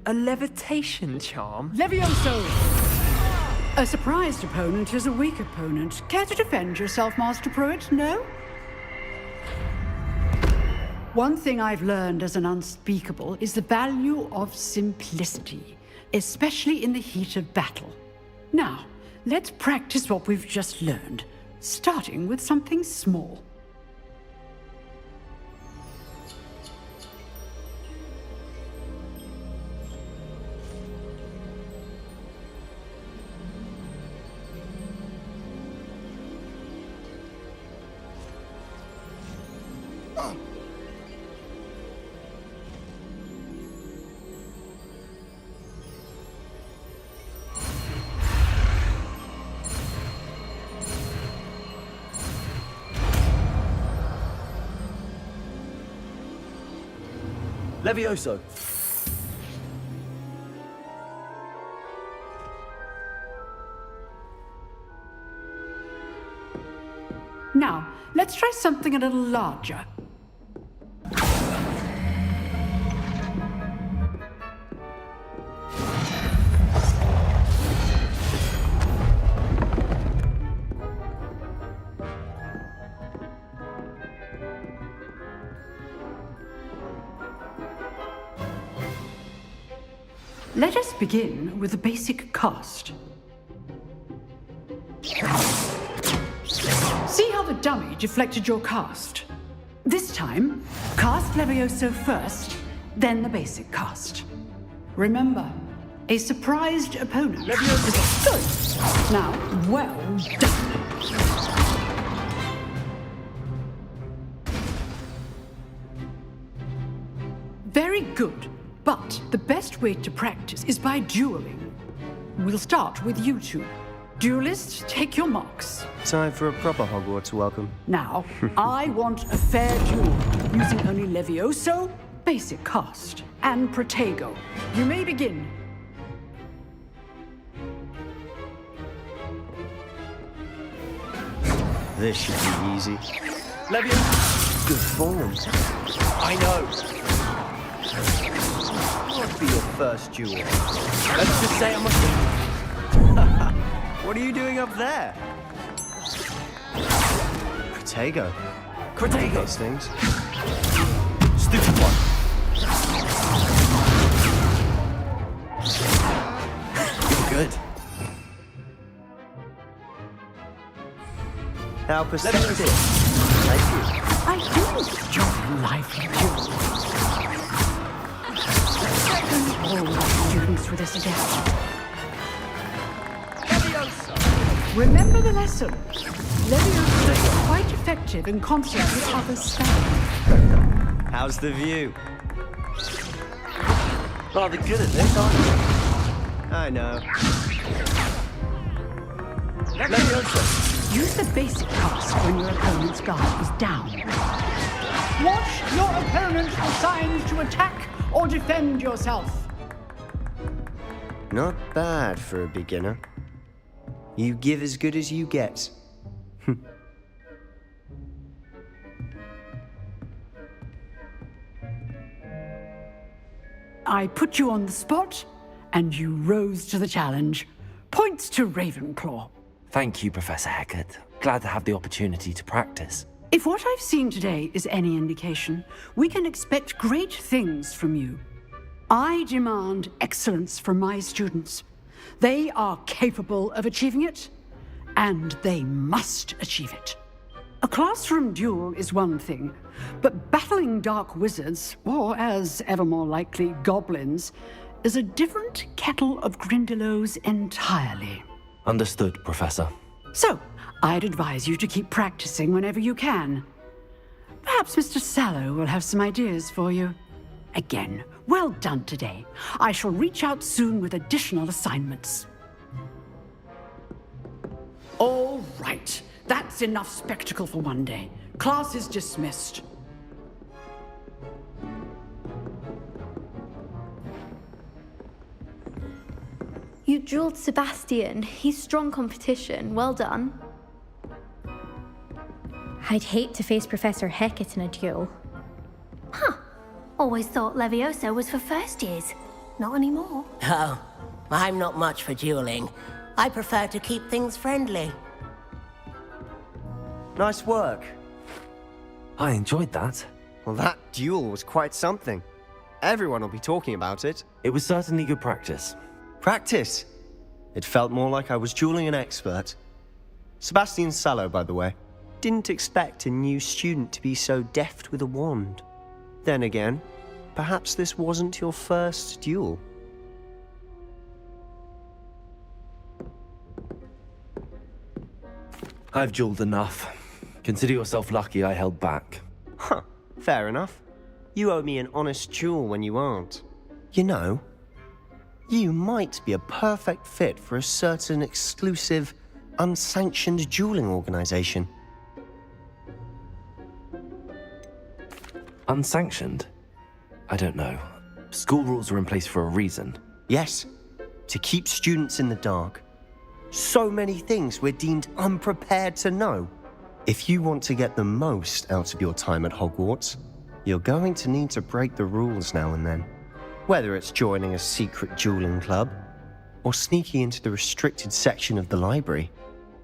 A levitation charm? Levioso! A surprised opponent is a weak opponent. Care to defend yourself, Master Pruitt? No? One thing I've learned as an unspeakable is the value of simplicity, especially in the heat of battle. Now, let's practice what we've just learned, starting with something small. Levioso! Now, let's try something a little larger. Let us begin with the basic cast. See how the dummy deflected your cast? This time, cast Levioso first, then the basic cast. Remember, a surprised opponent is good. Now, well done. Very good. But the best way to practice is by dueling. We'll start with you two. Duelists, take your marks. Time for a proper Hogwarts welcome. Now, I want a fair duel, using only Levioso, basic cast, and Protego. You may begin. This should be easy. Levioso! Good form. I know! What'd be your first duel? Let's just say I'm a... What are you doing up there? Protego. Protego! Those things. Stupid one! You're good. How perceptive. Thank you. I do enjoy lively duels. All my students for this again. Levioso! Remember the lesson. Levioso is quite effective in concert with other spells. How's the view? Rather good at this, aren't you? I know. Levioso! Use the basic cast when your opponent's guard is down. Watch your opponent for signs to attack or defend yourself. Not bad for a beginner. You give as good as you get. I put you on the spot, and you rose to the challenge. Points to Ravenclaw. Thank you, Professor Hecat. Glad to have the opportunity to practice. If what I've seen today is any indication, we can expect great things from you. I demand excellence from my students. They are capable of achieving it, and they must achieve it. A classroom duel is one thing, but battling dark wizards, or as ever more likely, goblins, is a different kettle of Grindylows entirely. Understood, Professor. So, I'd advise you to keep practicing whenever you can. Perhaps Mr. Sallow will have some ideas for you. Again, well done today. I shall reach out soon with additional assignments. All right. That's enough spectacle for one day. Class is dismissed. You dueled Sebastian. He's strong competition. Well done. I'd hate to face Professor Hecat in a duel. Huh. Always thought Leviosa was for first years. Not anymore. Oh, I'm not much for dueling. I prefer to keep things friendly. Nice work. I enjoyed that. Well, that duel was quite something. Everyone will be talking about it. It was certainly good practice. Practice? It felt more like I was dueling an expert. Sebastian Sallow, by the way. Didn't expect a new student to be so deft with a wand. Then again, perhaps this wasn't your first duel. I've dueled enough. Consider yourself lucky I held back. Huh, fair enough. You owe me an honest duel when you aren't. You know, you might be a perfect fit for a certain exclusive, unsanctioned dueling organization. Unsanctioned? I don't know. School rules are in place for a reason. Yes, to keep students in the dark. So many things we're deemed unprepared to know. If you want to get the most out of your time at Hogwarts, you're going to need to break the rules now and then. Whether it's joining a secret dueling club, or sneaking into the restricted section of the library,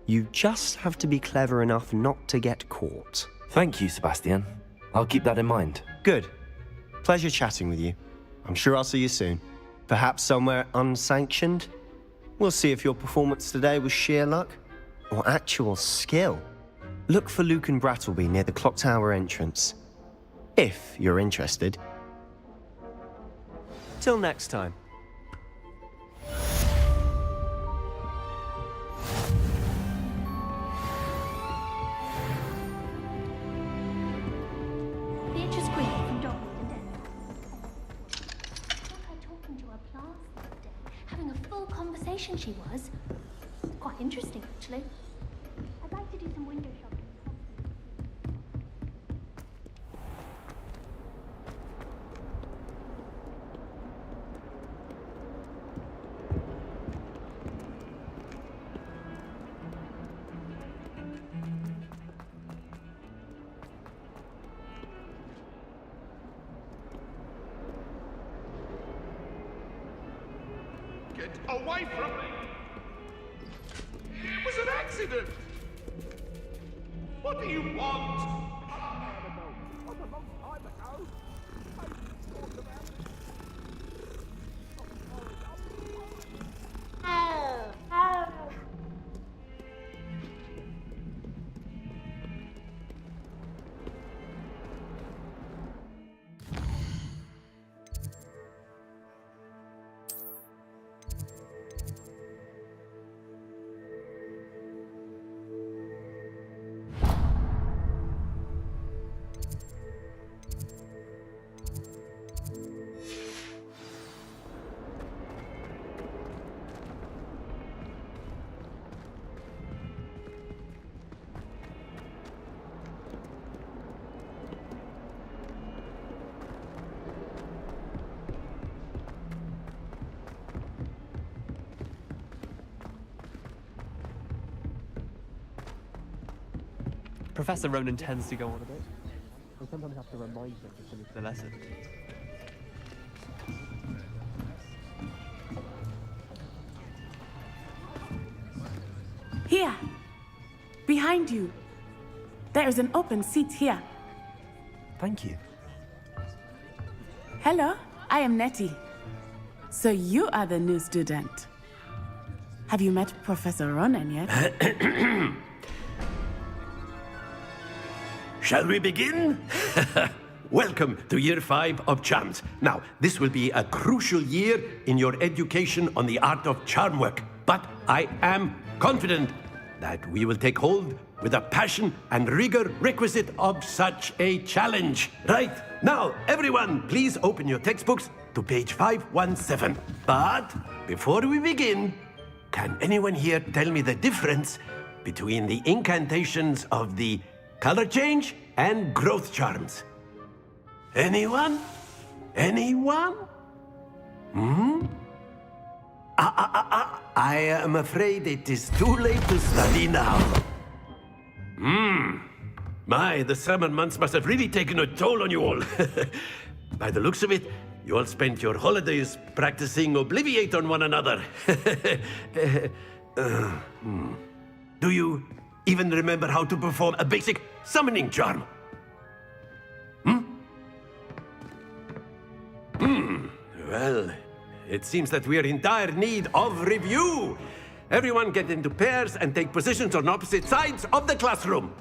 you just have to be clever enough not to get caught. Thank you, Sebastian. I'll keep that in mind. Good. Pleasure chatting with you. I'm sure I'll see you soon. Perhaps somewhere unsanctioned? We'll see if your performance today was sheer luck, or actual skill. Look for Luke and Brattleby near the clock tower entrance. If you're interested. Till next time. Beatrice Green from Dorothy and Denver. I saw her talking to her class the other day, having a full conversation she was. Quite interesting, actually. I'd like to do some window shopping. Get away from me! It was an accident! What do you want? Professor Ronan tends to go on a bit. I sometimes have to remind him to finish the lesson. Here, behind you. There is an open seat here. Thank you. Hello, I am Nettie. So you are the new student. Have you met Professor Ronan yet? Shall we begin? Welcome to Year 5 of Charms. Now, this will be a crucial year in your education on the art of charm work. But I am confident that we will take hold with the passion and rigor requisite of such a challenge. Right, now, everyone, please open your textbooks to page 517. But before we begin, can anyone here tell me the difference between the incantations of the color change and growth charms? Anyone? Anyone? I am afraid it is too late to study now. My, the summer months must have really taken a toll on you all. By the looks of it, you all spent your holidays practicing Obliviate on one another. Do you even remember how to perform a basic summoning charm? Well, it seems that we are in dire need of review. Everyone get into pairs and take positions on opposite sides of the classroom.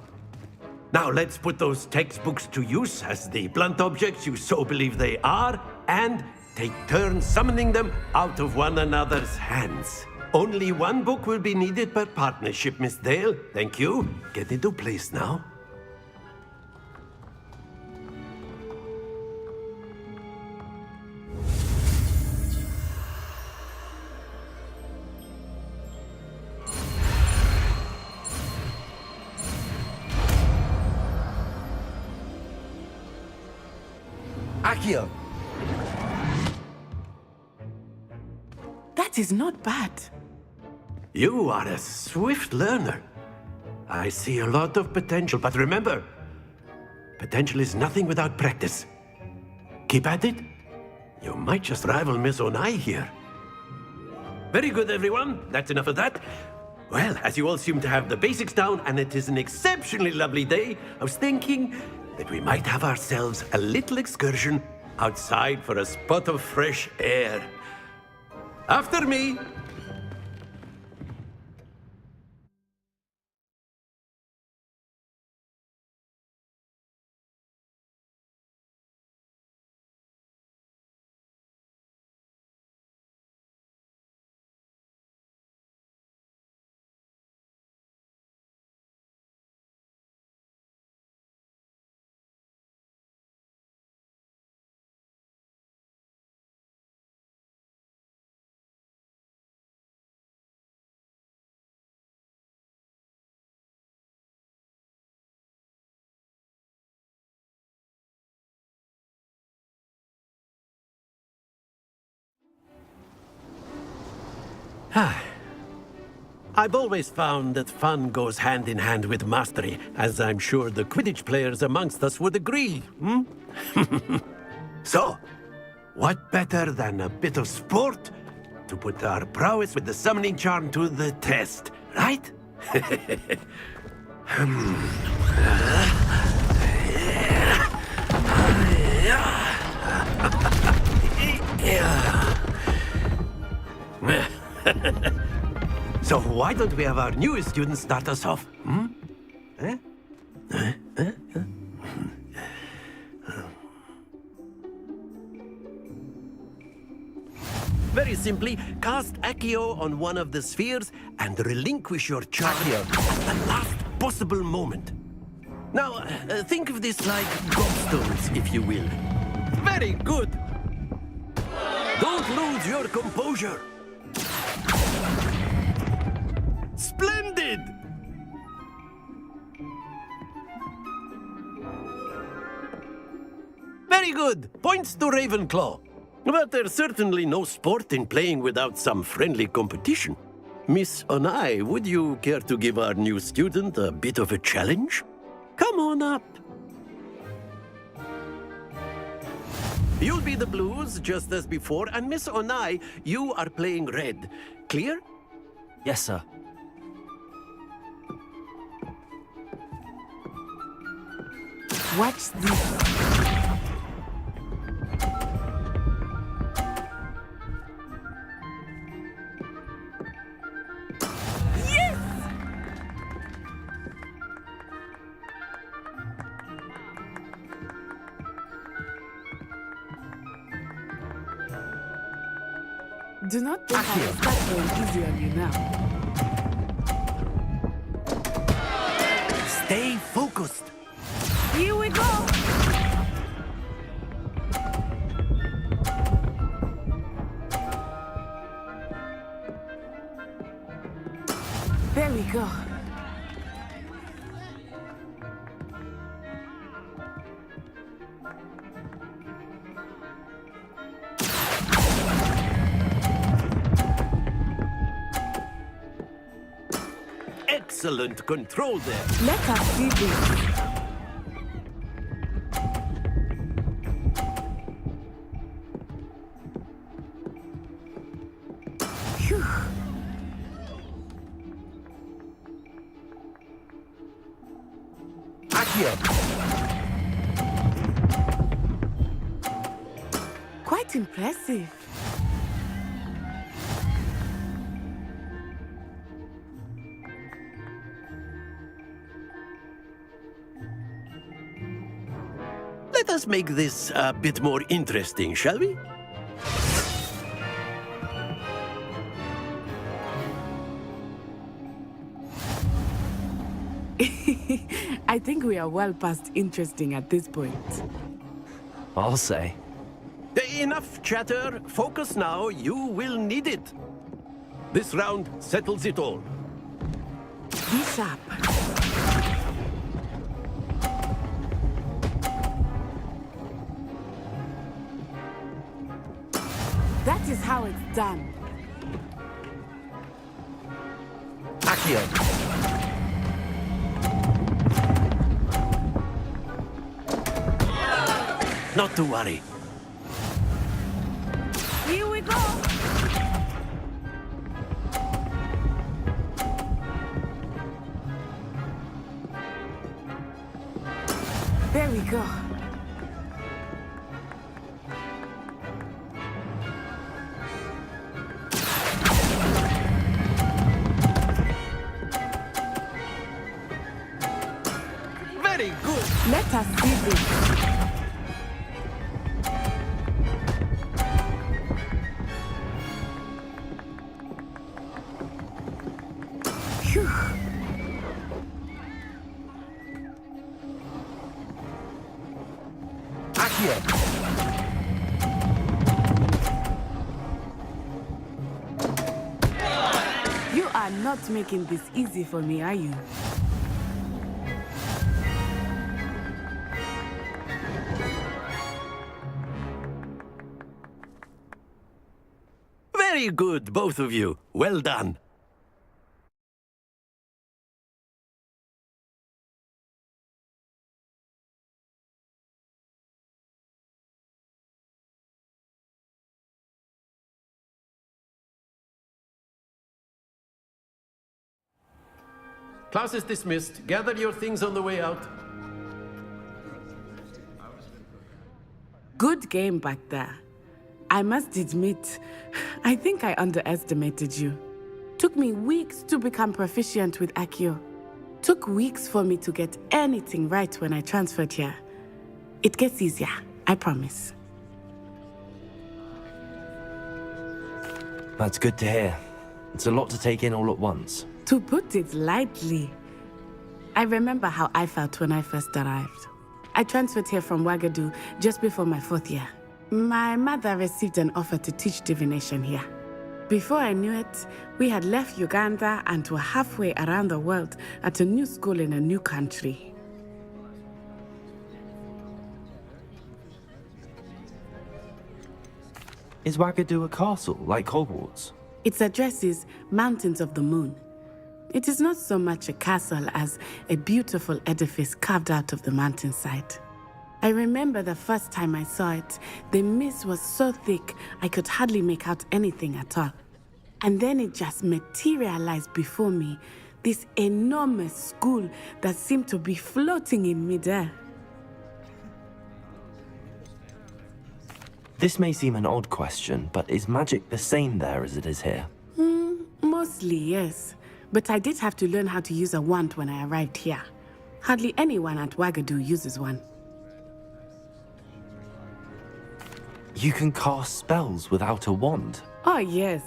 Now let's put those textbooks to use as the blunt objects you so believe they are, and take turns summoning them out of one another's hands. Only one book will be needed per partnership, Miss Dale. Thank you. Get into place now. Akio. That is not bad. You are a swift learner. I see a lot of potential, but remember, potential is nothing without practice. Keep at it. You might just rival Miss Onai here. Very good, everyone. That's enough of that. Well, as you all seem to have the basics down, and it is an exceptionally lovely day, I was thinking that we might have ourselves a little excursion outside for a spot of fresh air. After me. I've always found that fun goes hand in hand with mastery, as I'm sure the Quidditch players amongst us would agree, So, what better than a bit of sport to put our prowess with the summoning charm to the test, right? So why don't we have our newest student start us off? Very simply, cast Accio on one of the spheres and relinquish your charge at the last possible moment. Now, think of this like gobstones, if you will. Very good. Don't lose your composure. Splendid! Very good. Points to Ravenclaw. But there's certainly no sport in playing without some friendly competition. Miss Onai, would you care to give our new student a bit of a challenge? Come on up. You'll be the blues, just as before, and Miss Onai, you are playing red. Clear? Yes, sir. What's this? Do not think I will start going easy on you now. Stay focused. Here we go! There we go. Excellent control there. Let us see this. Phew. Quite impressive. Let us make this a bit more interesting, shall we? I think we are well past interesting at this point. I'll say. Enough chatter. Focus now. You will need it. This round settles it all. Be sharp. That is how it's done. Accio. Not to worry. Here we go! There we go. Very good. Let us see this. Phew. You are not making this easy for me, are you? Very good, both of you. Well done. Class is dismissed. Gather your things on the way out. Good game back there. I must admit, I think I underestimated you. Took me weeks to become proficient with Accio. Took weeks for me to get anything right when I transferred here. It gets easier, I promise. That's good to hear. It's a lot to take in all at once. To put it lightly, I remember how I felt when I first arrived. I transferred here from Ouagadougou just before my 4th year. My mother received an offer to teach divination here. Before I knew it, we had left Uganda and were halfway around the world at a new school in a new country. Is Ouagadougou a castle, like Hogwarts? Its address is Mountains of the Moon. It is not so much a castle as a beautiful edifice carved out of the mountainside. I remember the first time I saw it, the mist was so thick I could hardly make out anything at all. And then it just materialized before me, this enormous school that seemed to be floating in midair. This may seem an odd question, but is magic the same there as it is here? Mostly, yes. But I did have to learn how to use a wand when I arrived here. Hardly anyone at Ouagadougou uses one. You can cast spells without a wand. Oh, yes.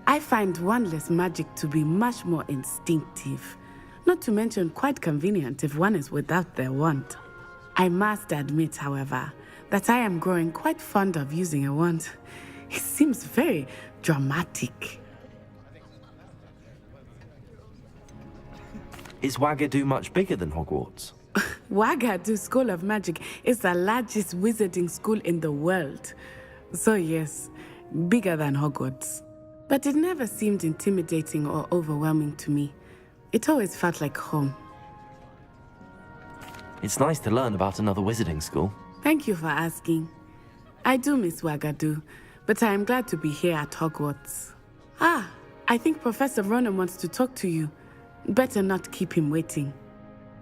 I find wandless magic to be much more instinctive. Not to mention quite convenient if one is without their wand. I must admit, however, that I am growing quite fond of using a wand. It seems very dramatic. Is Wagadu much bigger than Hogwarts? Wagadu School of Magic is the largest wizarding school in the world. So yes, bigger than Hogwarts. But it never seemed intimidating or overwhelming to me. It always felt like home. It's nice to learn about another wizarding school. Thank you for asking. I do miss Wagadu, but I am glad to be here at Hogwarts. Ah, I think Professor Ronan wants to talk to you. Better not keep him waiting.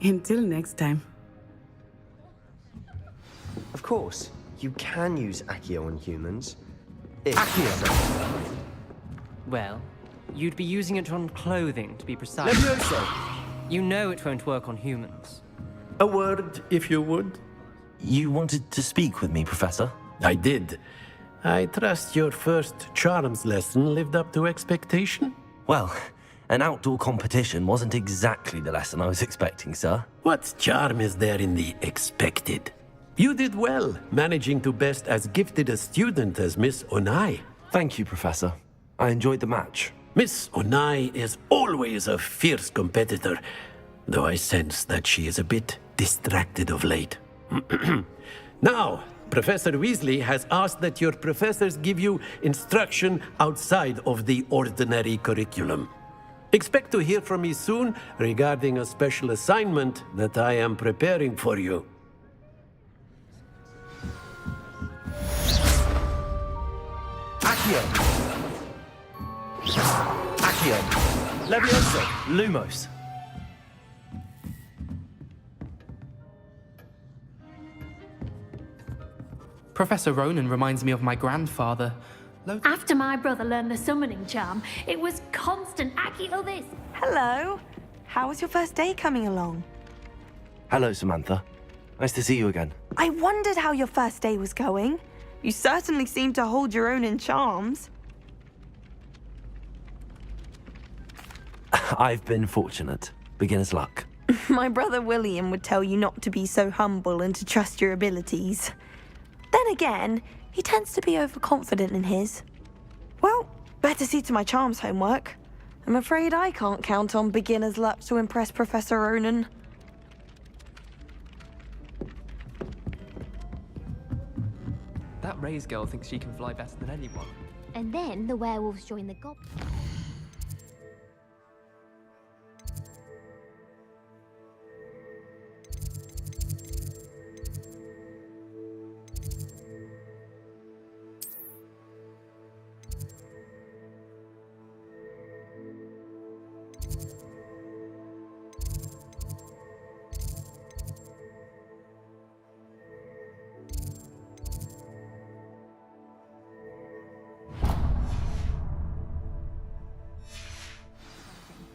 Until next time. Of course, you can use Accio on humans. If Well, you'd be using it on clothing, to be precise. Levioso! You know it won't work on humans. A word, if you would. You wanted to speak with me, Professor? I did. I trust your first charms lesson lived up to expectation? Well, an outdoor competition wasn't exactly the lesson I was expecting, sir. What charm is there in the expected? You did well, managing to best as gifted a student as Miss Onai. Thank you, Professor. I enjoyed the match. Miss Onai is always a fierce competitor, though I sense that she is a bit distracted of late. Now, Professor Weasley has asked that your professors give you instruction outside of the ordinary curriculum. Expect to hear from me soon regarding a special assignment that I am preparing for you. Accio! Accio! Levioso! Lumos! Professor Ronan reminds me of my grandfather. After my brother learned the summoning charm, it was constant Accio this. Hello. How was your first day coming along? Hello, Samantha. Nice to see you again. I wondered how your first day was going. You certainly seem to hold your own in charms. I've been fortunate. Beginner's luck. My brother William would tell you not to be so humble and to trust your abilities. Then again, he tends to be overconfident in his. Well, better see to my charms homework. I'm afraid I can't count on beginner's luck to impress Professor Ronan. That Ray's girl thinks she can fly better than anyone. And then the werewolves join the goblins.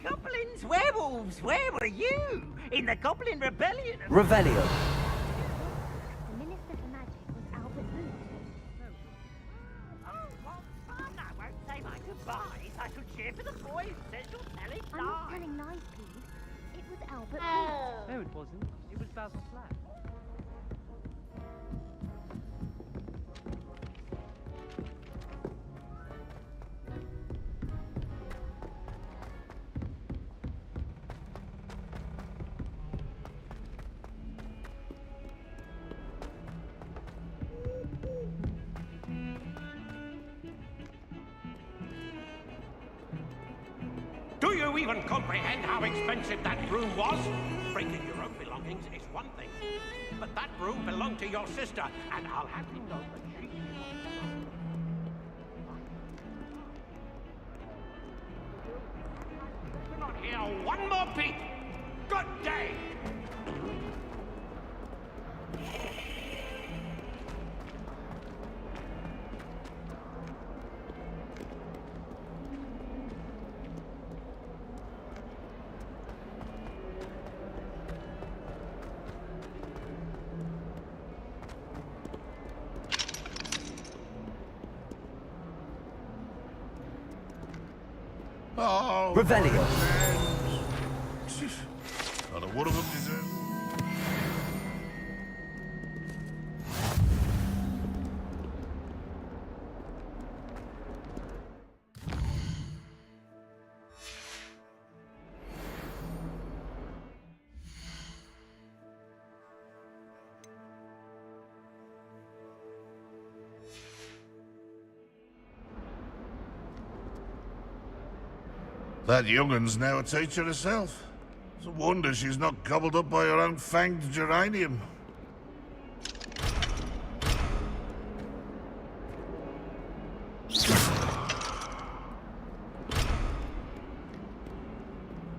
Goblins, werewolves, where were you? In the Goblin Rebellion? Revelio. The Minister for Magic was Albert Moon. Oh, what fun! I won't say my goodbyes. I shall cheer for the boy who says you're telling I'm not lies. telling lies, please. It was Albert No, it wasn't. It was Basil Flat. Do you even comprehend how expensive that broom was? Breaking your own belongings is one thing, but that broom belonged to your sister, and I'll have you know that she... Do not hear one more peep. Good day. Oh, Revelio. Not a one of them deserves. That young'un's now a teacher herself. It's a wonder she's not gobbled up by her own fanged geranium.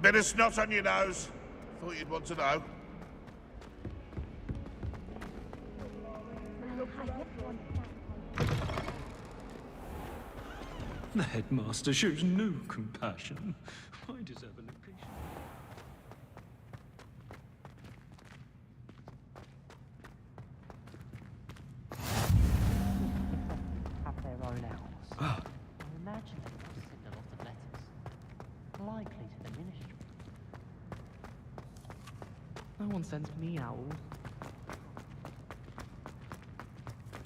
Bit of snot on your nose. Thought you'd want to know. The headmaster shows no compassion. I deserve an appreciation. Have their own house. I imagine they will send a lot of letters, likely to the ministry. No one sends me owls.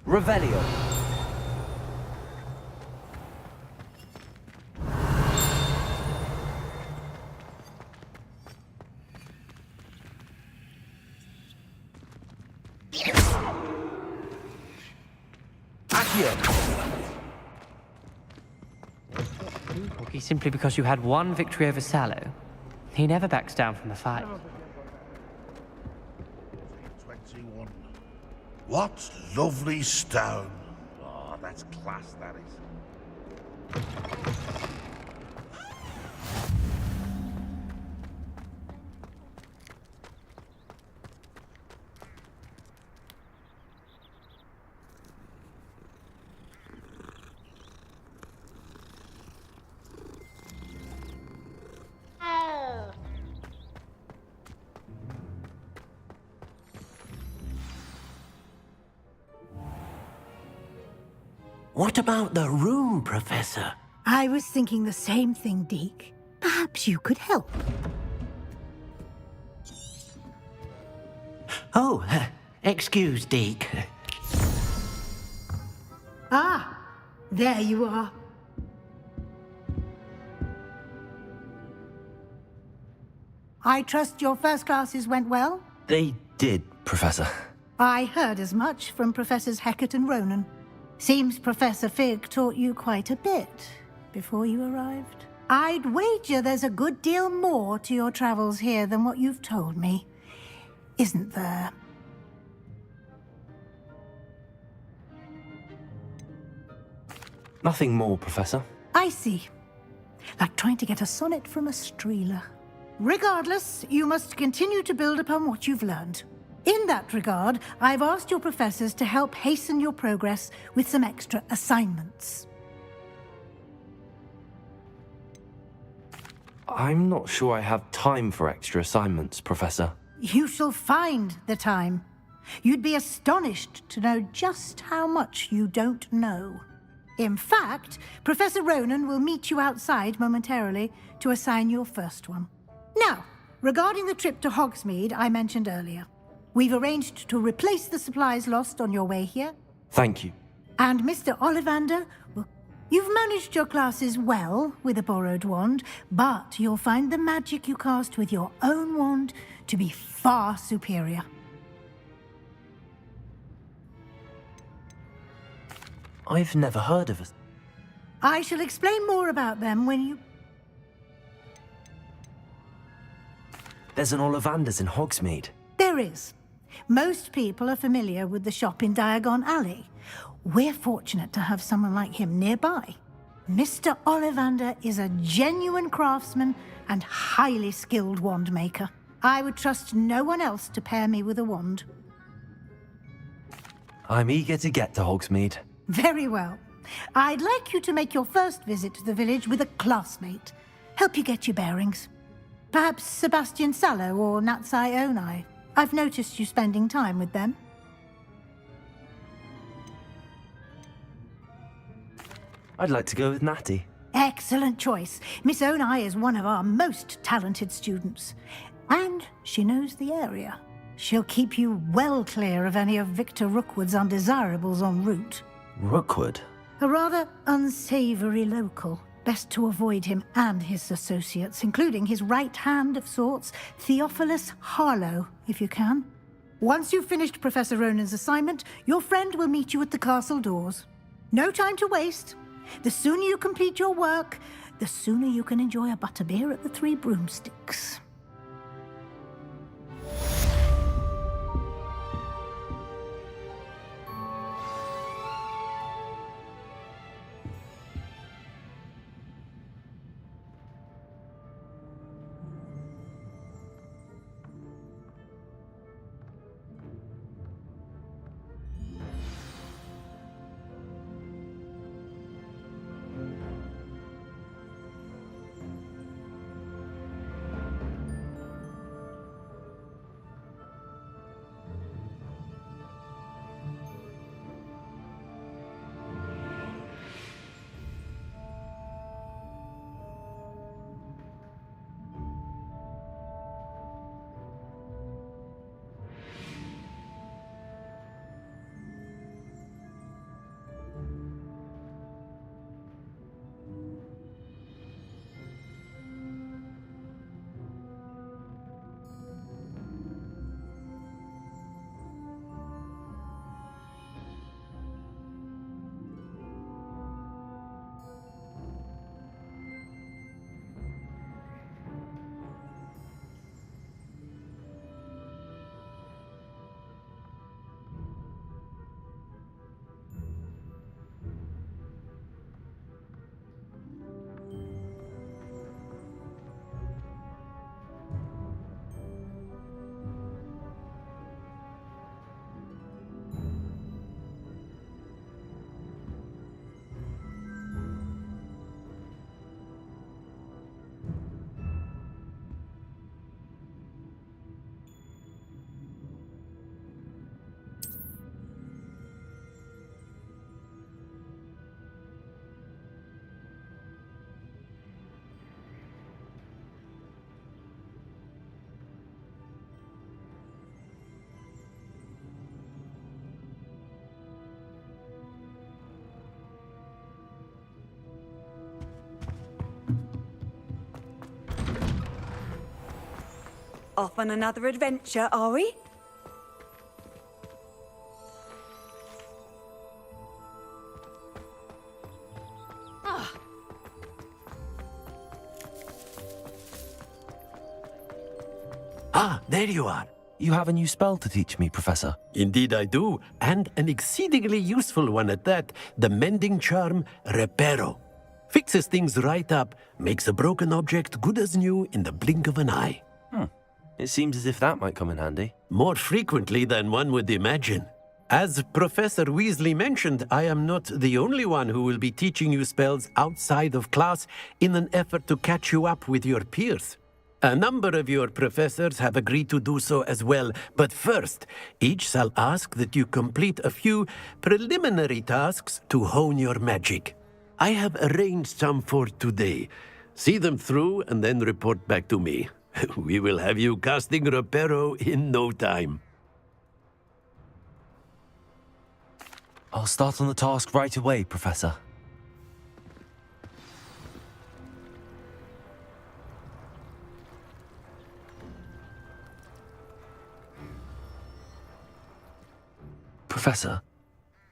Revelio. Corky, simply because you had one victory over Sallow. He never backs down from a fight. 21. What lovely stone. Oh, that's class, that is. What about the room, Professor? I was thinking the same thing, Deke. Perhaps you could help. Oh, excuse, Deke. Ah, there you are. I trust your first classes went well? They did, Professor. I heard as much from Professors Hecat and Ronan. Seems Professor Fig taught you quite a bit before you arrived. I'd wager there's a good deal more to your travels here than what you've told me. Isn't there? Nothing more, Professor. I see. Like trying to get a sonnet from a streeler. Regardless, you must continue to build upon what you've learned. In that regard, I've asked your professors to help hasten your progress with some extra assignments. I'm not sure I have time for extra assignments, Professor. You shall find the time. You'd be astonished to know just how much you don't know. In fact, Professor Ronan will meet you outside momentarily to assign your first one. Now, regarding the trip to Hogsmeade I mentioned earlier, we've arranged to replace the supplies lost on your way here. Thank you. And Mr. Ollivander, well, you've managed your classes well with a borrowed wand, but you'll find the magic you cast with your own wand to be far superior. I've never heard of it. I shall explain more about them when you... There's an Ollivander's in Hogsmeade. There is. Most people are familiar with the shop in Diagon Alley. We're fortunate to have someone like him nearby. Mr. Ollivander is a genuine craftsman and highly skilled wand maker. I would trust no one else to pair me with a wand. I'm eager to get to Hogsmeade. Very well. I'd like you to make your first visit to the village with a classmate. Help you get your bearings. Perhaps Sebastian Sallow or Natsai Onai. I've noticed you spending time with them. I'd like to go with Natty. Excellent choice. Miss Onai is one of our most talented students. And she knows the area. She'll keep you well clear of any of Victor Rookwood's undesirables en route. Rookwood? A rather unsavory local. Best to avoid him and his associates, including his right hand of sorts, Theophilus Harlow, if you can. Once you've finished Professor Ronan's assignment, your friend will meet you at the castle doors. No time to waste. The sooner you complete your work, the sooner you can enjoy a butterbeer at the Three Broomsticks. Off on another adventure, are we? Ah, there you are. You have a new spell to teach me, Professor. Indeed I do, and an exceedingly useful one at that, the mending charm Reparo. Fixes things right up, makes a broken object good as new in the blink of an eye. It seems as if that might come in handy. More frequently than one would imagine. As Professor Weasley mentioned, I am not the only one who will be teaching you spells outside of class in an effort to catch you up with your peers. A number of your professors have agreed to do so as well, but first, each shall ask that you complete a few preliminary tasks to hone your magic. I have arranged some for today. See them through and then report back to me. We will have you casting Reparo in no time. I'll start on the task right away, Professor. Professor,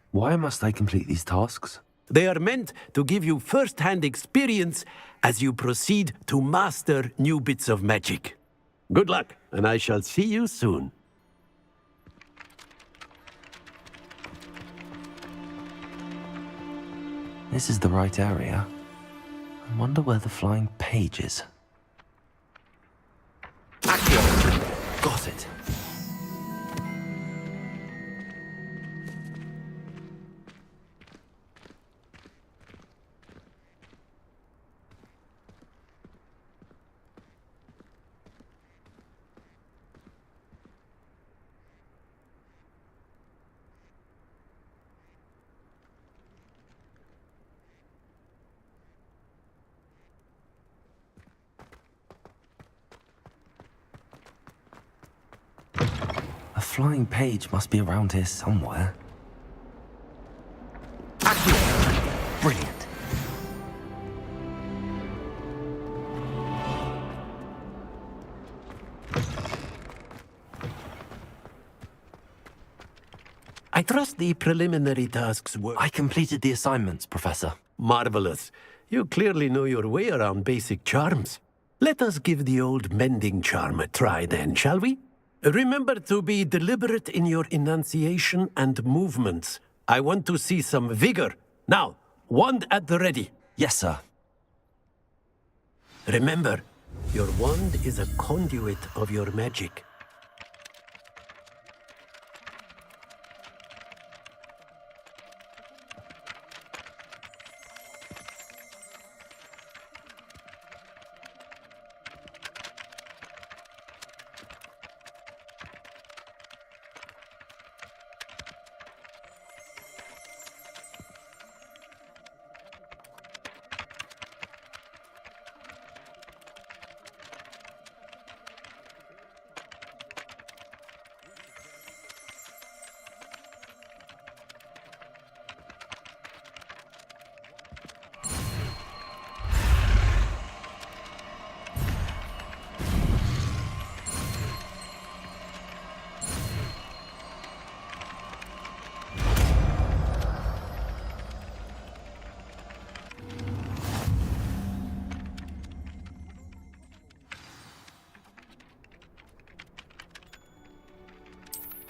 why must I complete these tasks? They are meant to give you first-hand experience as you proceed to master new bits of magic. Good luck, and I shall see you soon. This is the right area. I wonder where the flying page is. Accio! Got it! flying page must be around here somewhere. Brilliant. I trust the preliminary tasks were... I completed the assignments, Professor. Marvelous. You clearly know your way around basic charms. Let us give the old mending charm a try then, shall we? Remember to be deliberate in your enunciation and movements. I want to see some vigor. Now, wand at the ready. Yes, sir. Remember, your wand is a conduit of your magic.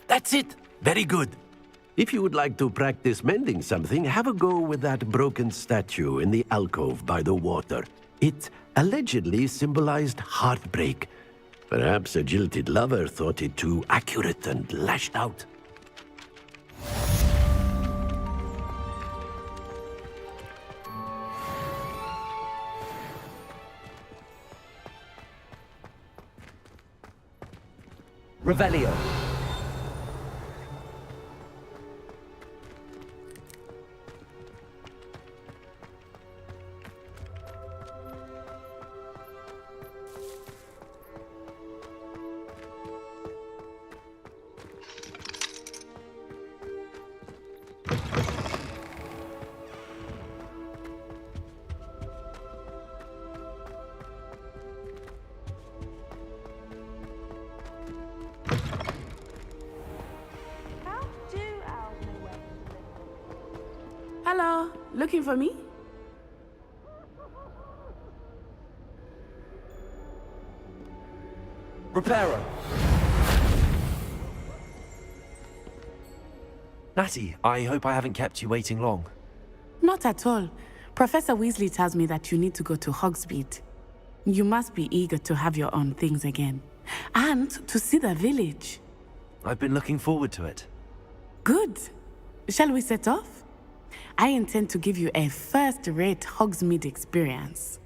That's it! Very good. If you would like to practice mending something, have a go with that broken statue in the alcove by the water. It allegedly symbolized heartbreak. Perhaps a jilted lover thought it too accurate and lashed out. Revelio. Hello, looking for me? Reparo. Natty, I hope I haven't kept you waiting long. Not at all. Professor Weasley tells me that you need to go to Hogsmeade. You must be eager to have your own things again. And to see the village. I've been looking forward to it. Good. Shall we set off? I intend to give you a first-rate Hogsmeade experience.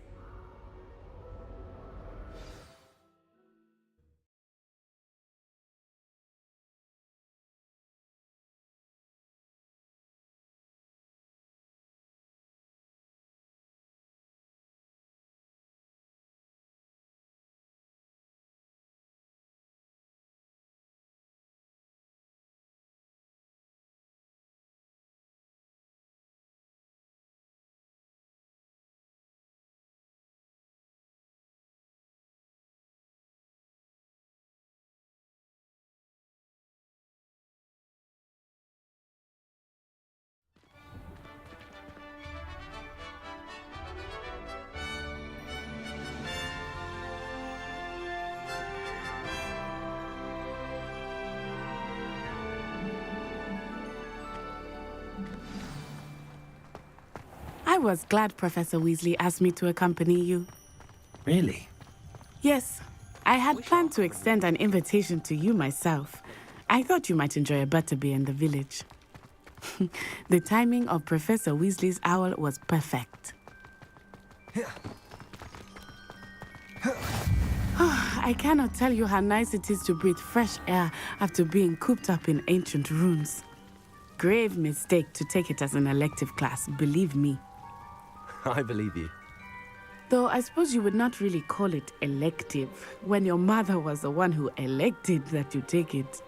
I was glad Professor Weasley asked me to accompany you. Really? Yes. I had planned to extend an invitation to you myself. I thought you might enjoy a butterbeer in the village. The timing of Professor Weasley's owl was perfect. I cannot tell you how nice it is to breathe fresh air after being cooped up in ancient ruins. Grave mistake to take it as an elective class, believe me. I believe you. Though I suppose you would not really call it elective when your mother was the one who elected that you take it.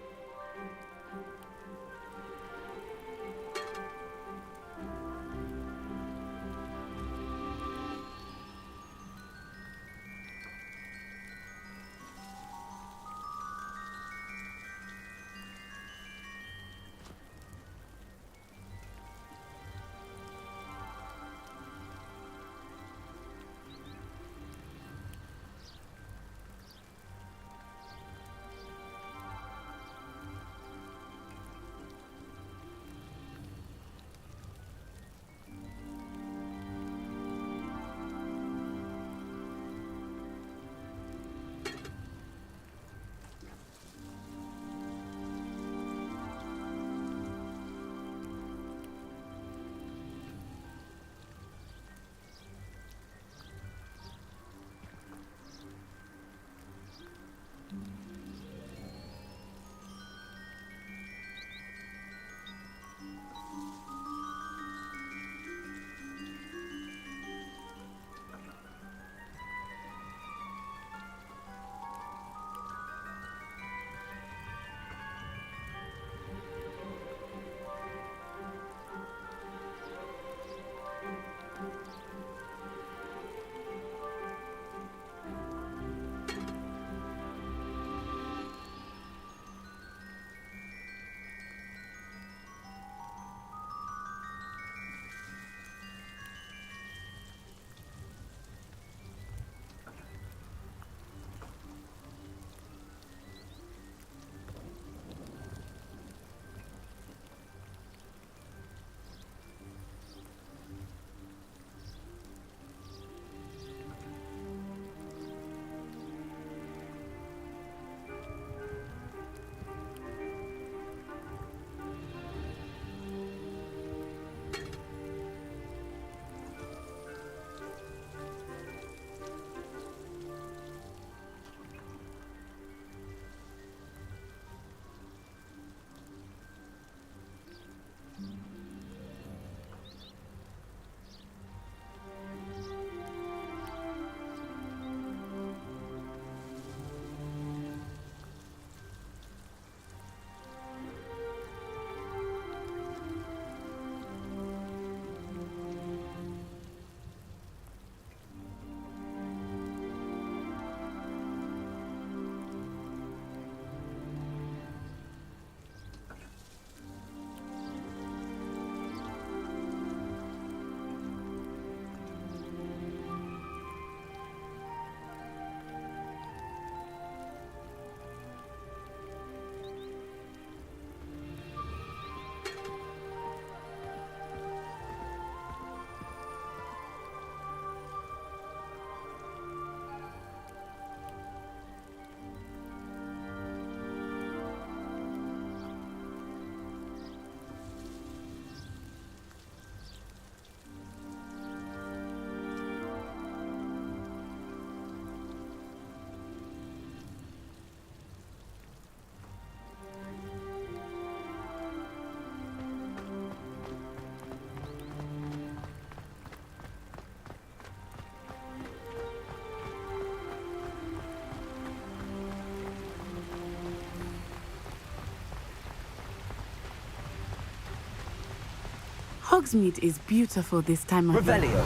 Hogsmeade is beautiful this time of year. Revelio.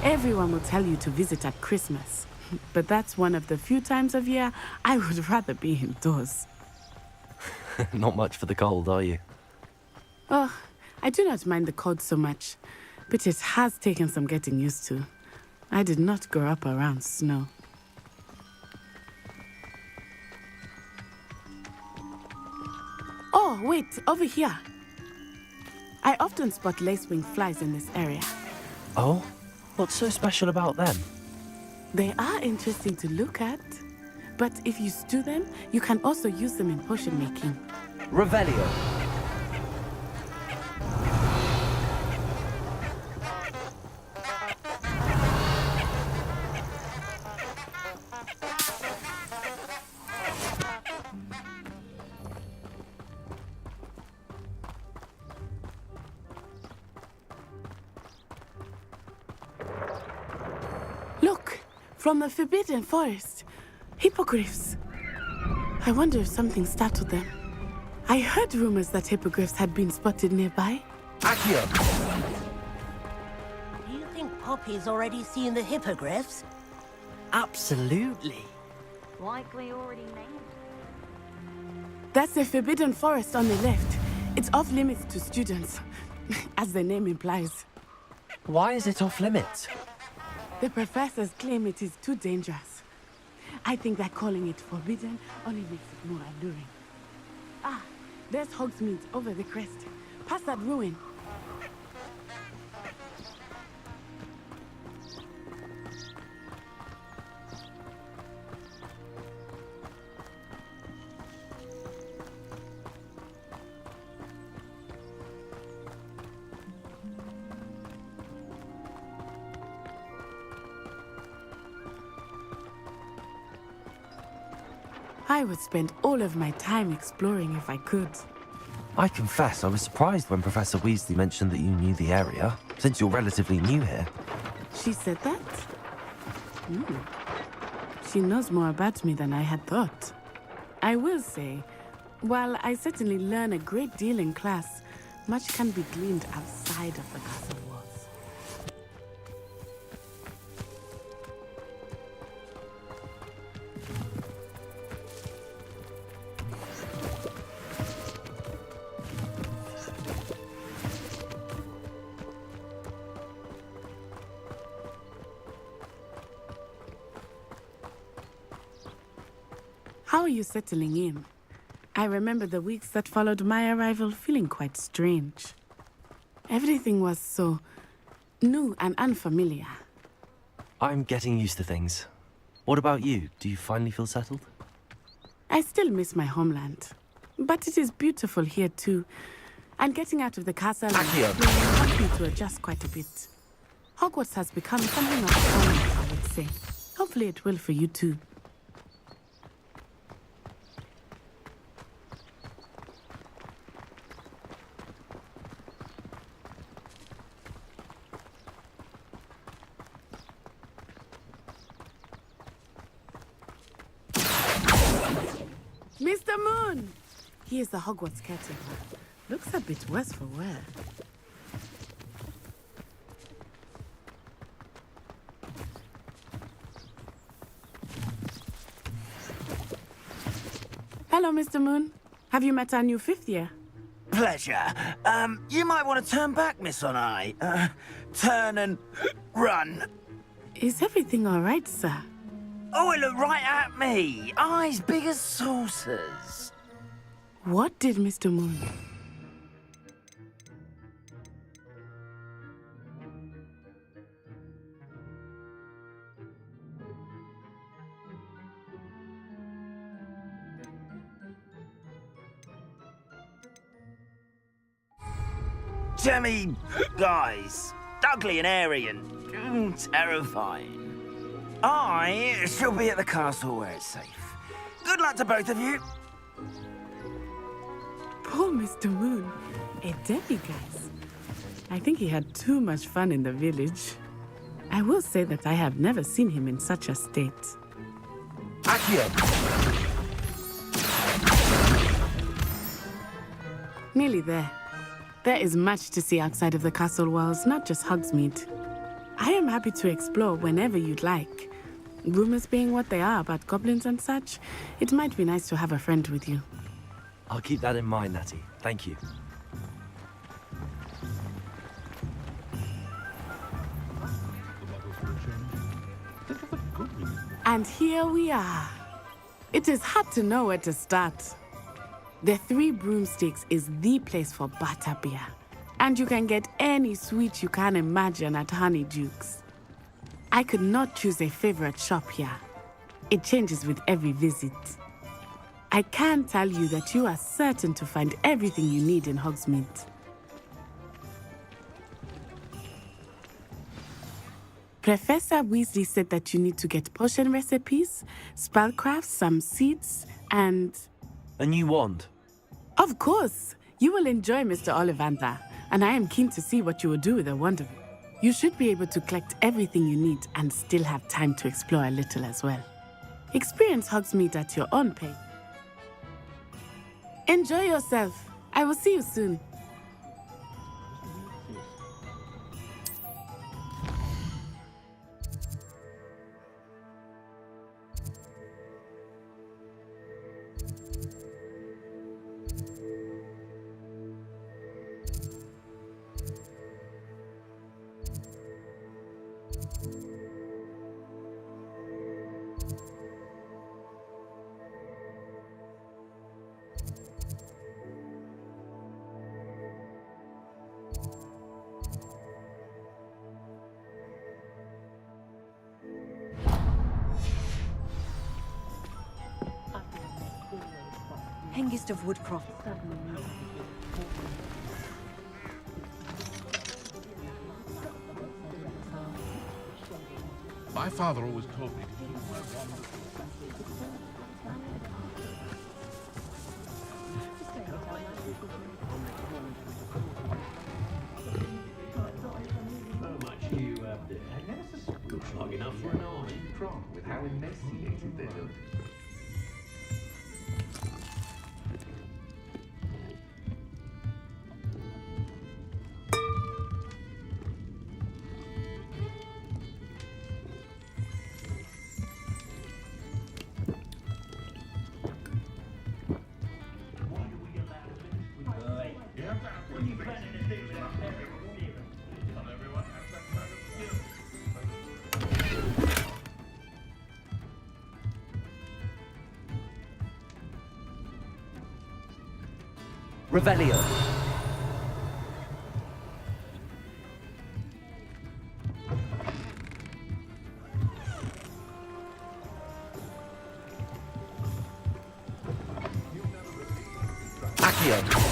Everyone will tell you to visit at Christmas. But that's one of the few times of year I would rather be indoors. Not much for the cold, are you? Oh, I do not mind the cold so much, but it has taken some getting used to. I did not grow up around snow. Oh, wait, over here. I often spot lacewing flies in this area. Oh? What's so special about them? They are interesting to look at, but if you stew them, you can also use them in potion making. Revelio. Look, from the Forbidden Forest. Hippogriffs. I wonder if something startled them. I heard rumors that hippogriffs had been spotted nearby. Accio. Do you think Poppy's already seen the hippogriffs? Absolutely. Likely already named. That's the Forbidden Forest on the left. It's off limits to students, as the name implies. Why is it off limits? The professors claim it is too dangerous. I think that calling it forbidden only makes it more alluring. Ah, there's Hogsmeade over the crest. Past that ruin. I would spend all of my time exploring if I could. I confess I was surprised when Professor Weasley mentioned that you knew the area, since you're relatively new here. She said that? She knows more about me than I had thought. I will say, while I certainly learn a great deal in class, much can be gleaned outside of the castle walls. How are you settling in? I remember the weeks that followed my arrival feeling quite strange. Everything was so new and unfamiliar. I'm getting used to things. What about you? Do you finally feel settled? I still miss my homeland, but it is beautiful here too. And getting out of the castle helped me to adjust quite a bit. Hogwarts has become something of a family, I would say. Hopefully it will for you too. Mr. Moon! He is the Hogwarts caretaker. Looks a bit worse for wear. Hello, Mr. Moon. Have you met our new fifth year? Pleasure. You might want to turn back, Miss Onai. Turn and run. Is everything all right, sir? Oh, it looked right at me. Eyes big as saucers. What did Mr. Moon? Demi, guys, ugly and airy and terrifying. I shall be at the castle where it's safe. Good luck to both of you. Poor Mr. Moon. A demiguise. I think he had too much fun in the village. I will say that I have never seen him in such a state. Accio! Nearly there. There is much to see outside of the castle walls, not just Hogsmeade. I am happy to explore whenever you'd like. Rumors being what they are about goblins and such, it might be nice to have a friend with you. I'll keep that in mind, Natty. Thank you. And here we are. It is hard to know where to start. The Three Broomsticks is the place for butterbeer. And you can get any sweet you can imagine at Honeyduke's. I could not choose a favorite shop here. It changes with every visit. I can tell you that you are certain to find everything you need in Hogsmeade. Professor Weasley said that you need to get potion recipes, spellcrafts, some seeds, and... A new wand? Of course! You will enjoy Mr. Ollivander, and I am keen to see what you will do with a wand of it. You should be able to collect everything you need and still have time to explore a little as well. Experience Hogsmeade at your own pace. Enjoy yourself. I will see you soon. Hengist of Woodcroft. My father always told me to keep my wand. How much you have there? I never suspected. Looks long enough for an army. Wrong with how emaciated they look. Revelio. Accio.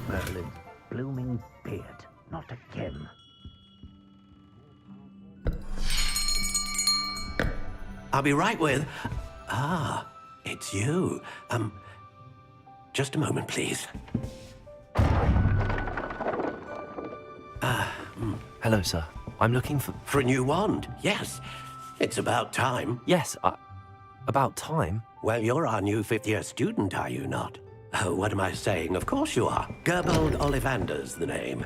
Merlin, blooming beard, not again. I'll be right with... Ah, it's you. Just a moment, please. Hello, sir. I'm looking for... For a new wand, yes. It's about time. Yes, about time? Well, you're our new fifth-year student, are you not? Oh, what am I saying? Of course you are. Gerbold Ollivander's the name.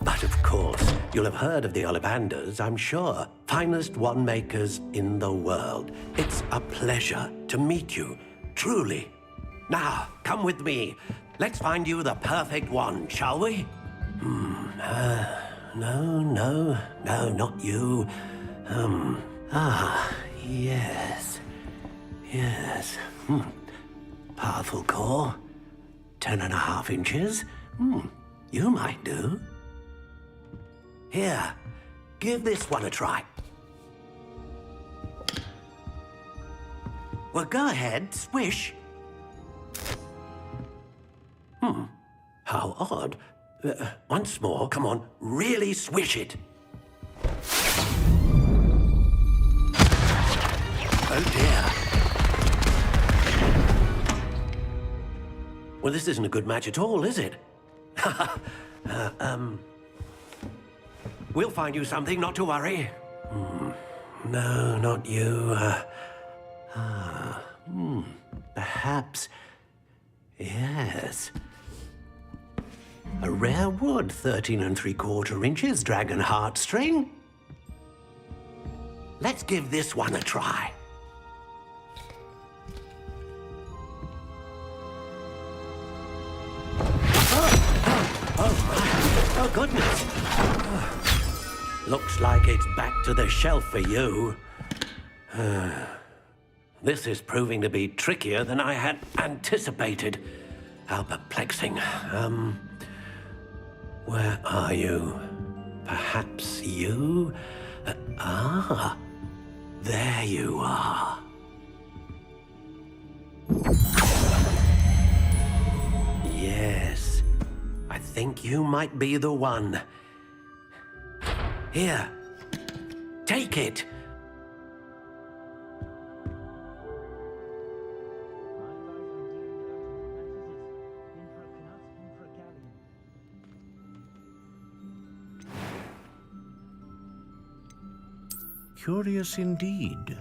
But of course, you'll have heard of the Ollivanders, I'm sure. Finest wand makers in the world. It's a pleasure to meet you, truly. Now, come with me. Let's find you the perfect wand, shall we? No, not you. Yes. Powerful core. 10.5 inches. You might do. Here, give this one a try. Well, go ahead, swish. How odd. Once more, come on, really swish it. Oh dear. Well, this isn't a good match at all, is it? We'll find you something, not to worry. No, not you. Perhaps. Yes. A rare wood, 13 3/4 inches, dragon heartstring. Let's give this one a try. Oh, goodness. Looks like it's back to the shelf for you. This is proving to be trickier than I had anticipated. How perplexing. Where are you? Perhaps you? There you are. Yes, I think you might be the one. Here, take it. Curious indeed.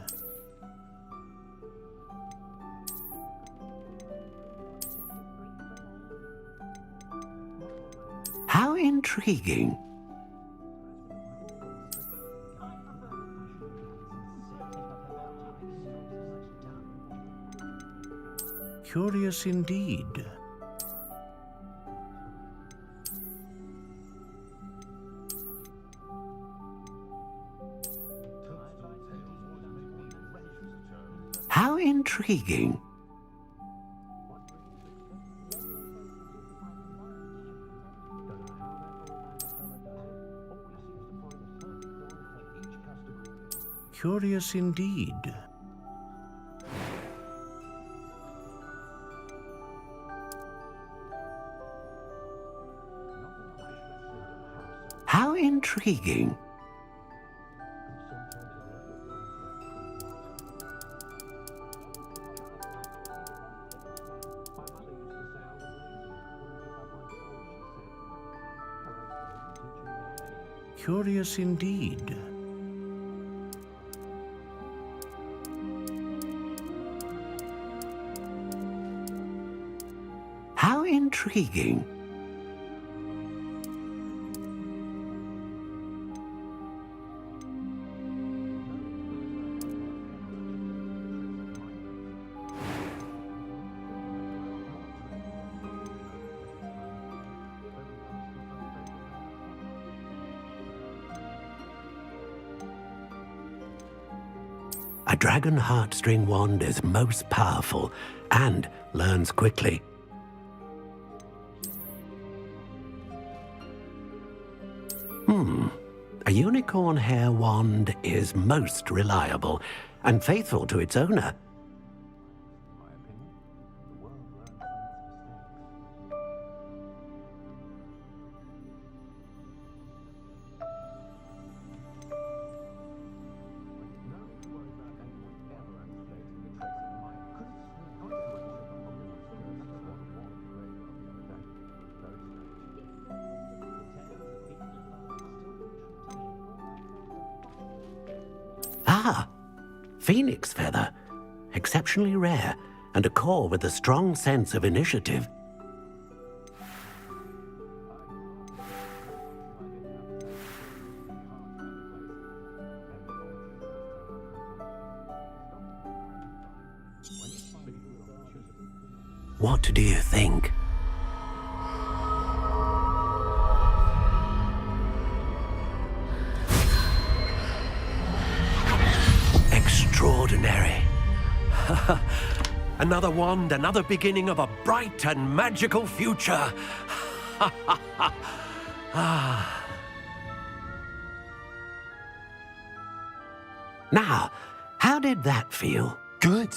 How intriguing. Curious indeed. How intriguing. Curious indeed. How intriguing. Curious indeed. How intriguing. A dragon heartstring wand is most powerful and learns quickly. A unicorn hair wand is most reliable and faithful to its owner. Phoenix feather. Exceptionally rare, and a core with a strong sense of initiative. What do you think? Extraordinary. Another wand, another beginning of a bright and magical future. Now, how did that feel? Good.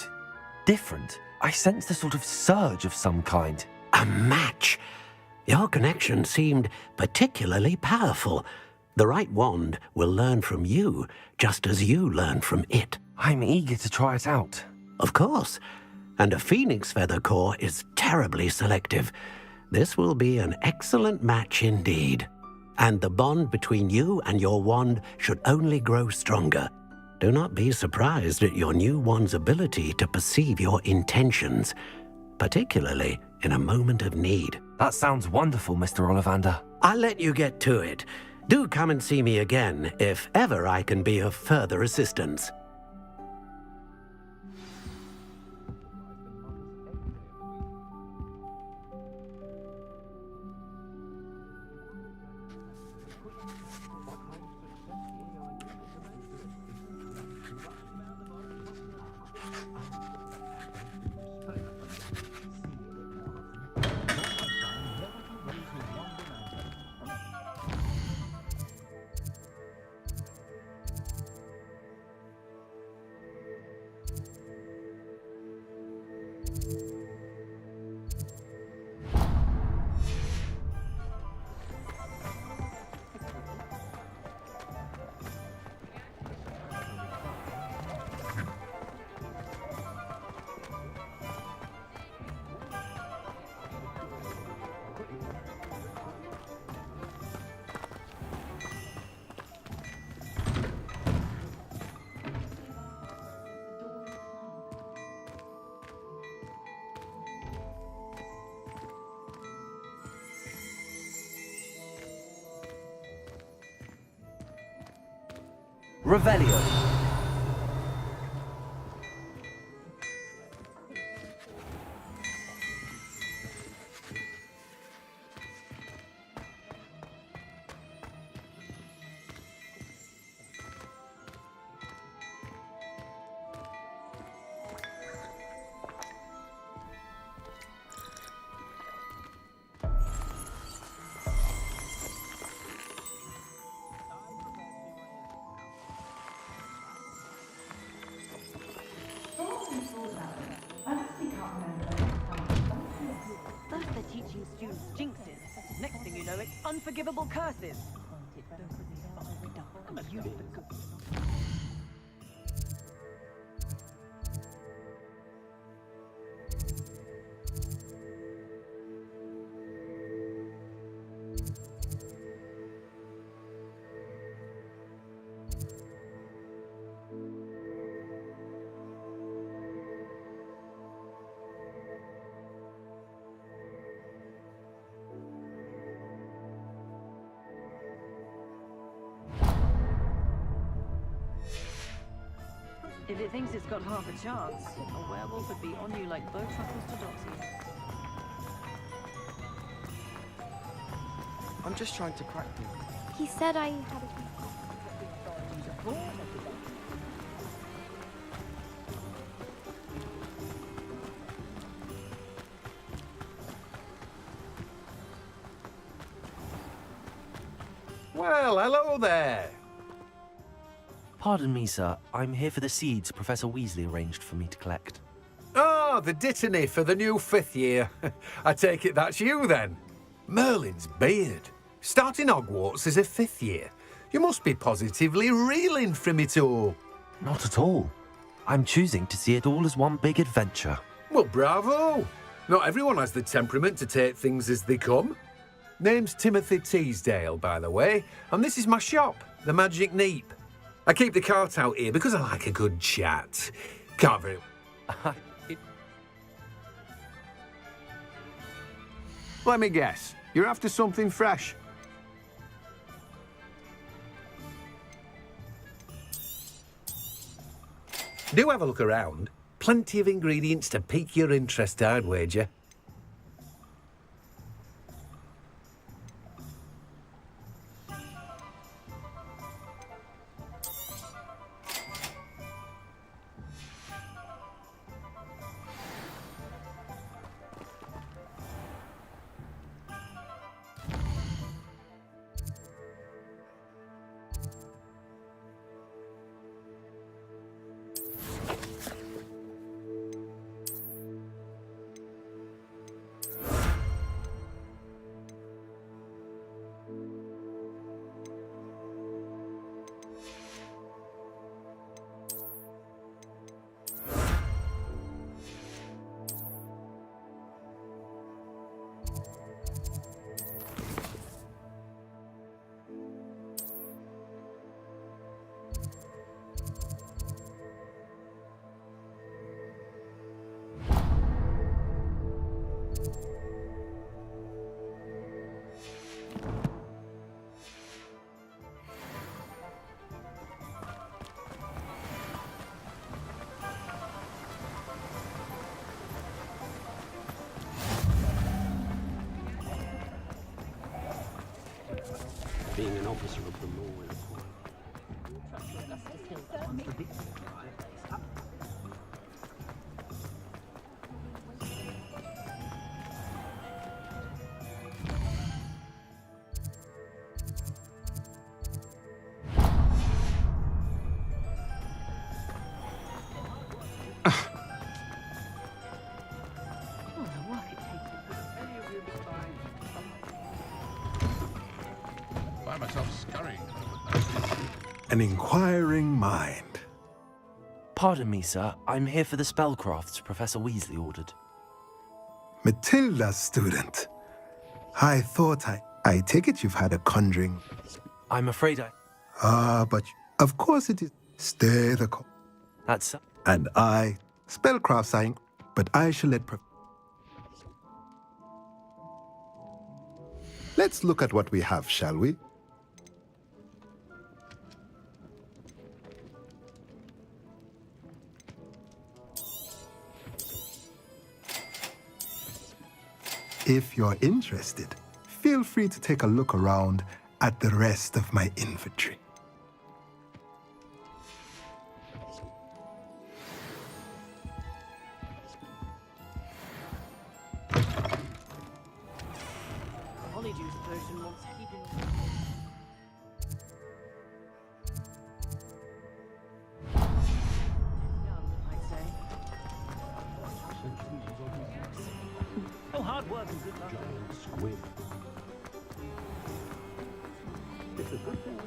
Different. I sensed a sort of surge of some kind. A match. Your connection seemed particularly powerful. The right wand will learn from you, just as you learn from it. I'm eager to try it out. Of course. And a phoenix feather core is terribly selective. This will be an excellent match indeed. And the bond between you and your wand should only grow stronger. Do not be surprised at your new wand's ability to perceive your intentions, particularly in a moment of need. That sounds wonderful, Mr. Ollivander. I'll let you get to it. Do come and see me again if ever I can be of further assistance. Revelio. First they're teaching students jinxes. Next thing you know, it's unforgivable curses. If it thinks it's got half a chance, a werewolf would be on you like bow truffles to Dotsy. I'm just trying to crack you. He said I had a... Well, hello there. Pardon me, sir. I'm here for the seeds Professor Weasley arranged for me to collect. Ah, the dittany for the new 5th year. I take it that's you, then. Merlin's beard. Starting Hogwarts as a 5th year. You must be positively reeling from it all. Not at all. I'm choosing to see it all as one big adventure. Well, bravo. Not everyone has the temperament to take things as they come. Name's Timothy Teasdale, by the way, and this is my shop, the Magic Neep. I keep the cart out here because I like a good chat. Can't very... Let me guess. You're after something fresh. Do have a look around. Plenty of ingredients to pique your interest, I'd wager. Being an officer of the law is Find myself scurrying. An inquiring mind. Pardon me, sir. I'm here for the spellcrafts Professor Weasley ordered. Matilda's student. I thought I take it you've had a conjuring. I'm afraid I... But of course it is. Stay the course. That's... And I, spellcraft sign, but I shall let... Let's look at what we have, shall we? If you're interested, feel free to take a look around at the rest of my inventory. Honeydew potion wants keeping. I'd say. Oh, hard work and good luck. giant squid. It's a good thing.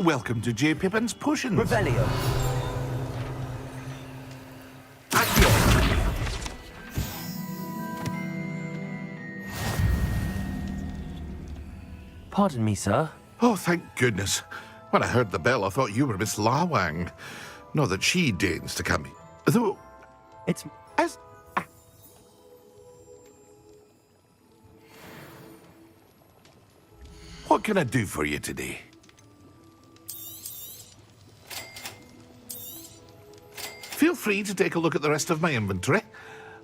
Welcome to J. Pippin's Potions. Revelio. Pardon me, sir. Oh, thank goodness. When I heard the bell, I thought you were Miss Lawang. Not that she deigns to come. Though... It's... As... What can I do for you today? Feel free to take a look at the rest of my inventory,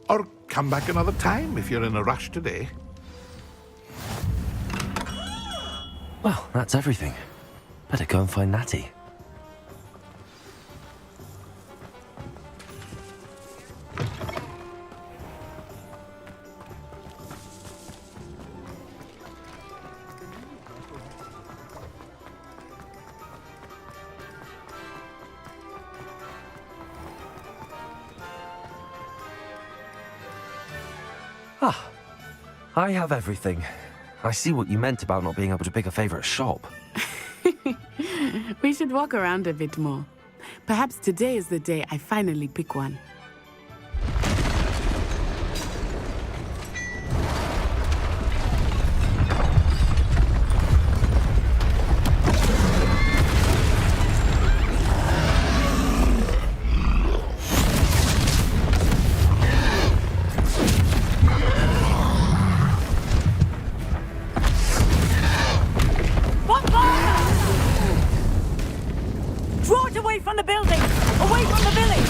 or come back another time if you're in a rush today. Well, that's everything. Better go and find Natty. Ah, I have everything. I see what you meant about not being able to pick a favorite shop. We should walk around a bit more. Perhaps today is the day I finally pick one. Draw it away from the building! Away from the village!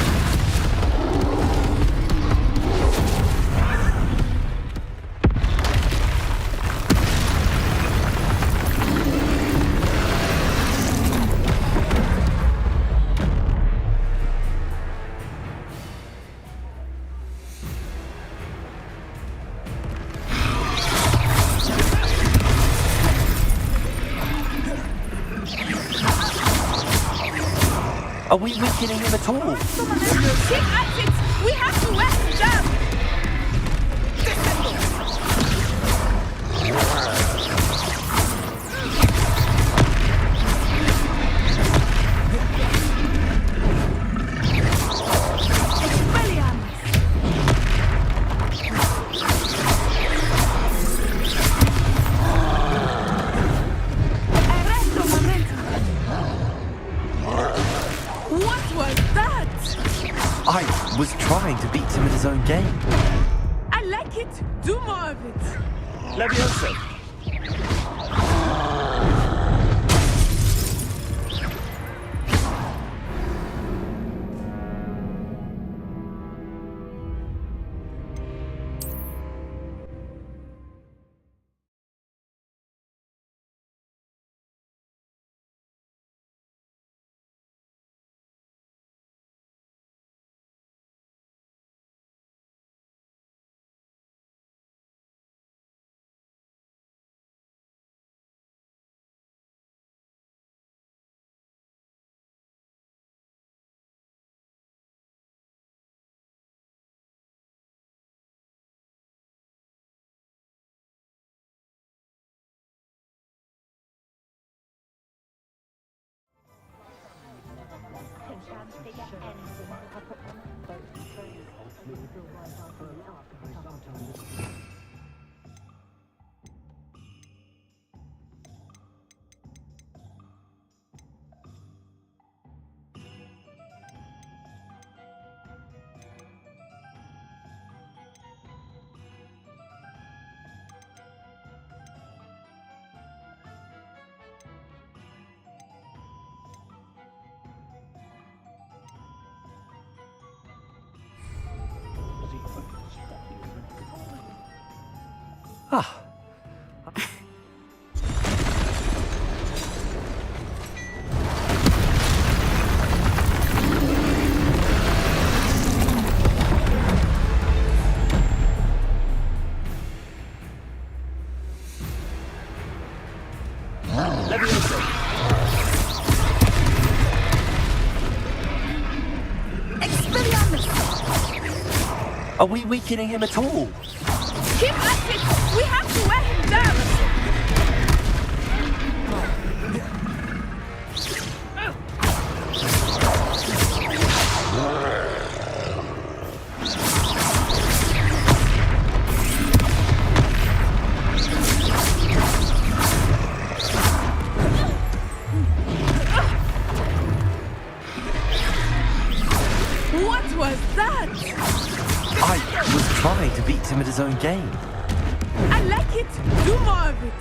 Are we weakening him at all? Ship assets! We have to west them! What was that? I was trying to beat him at his own game. I like it. Do more of it. Levioso. Ah. Are we weakening him at all? Keep at it. We have to wear him down. What was that? I was trying to beat him at his own game. I like it. Do more of it.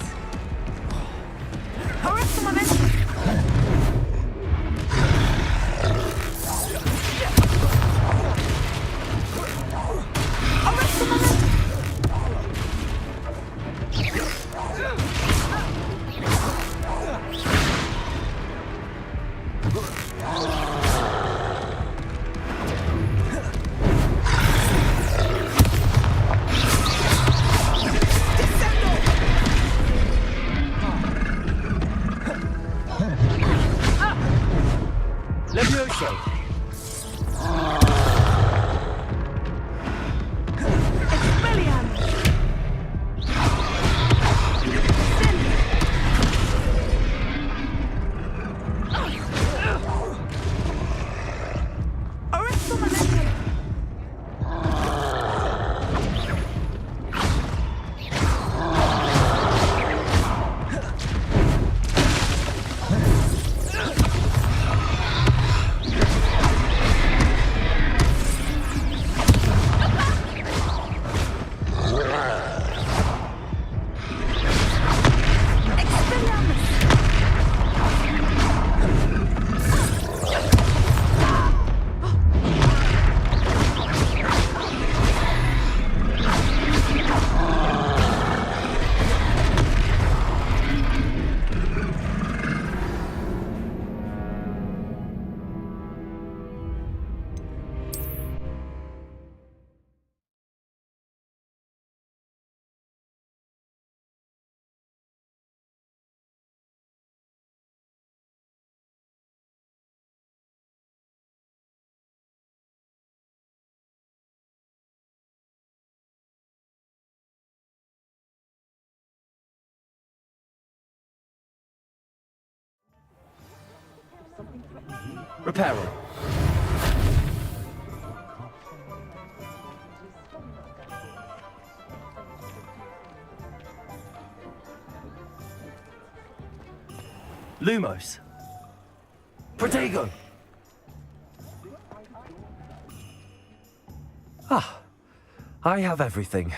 Arrest the momentum. Arrest the momentum. Levioso. Reparo. Lumos. Protego. Ah, I have everything.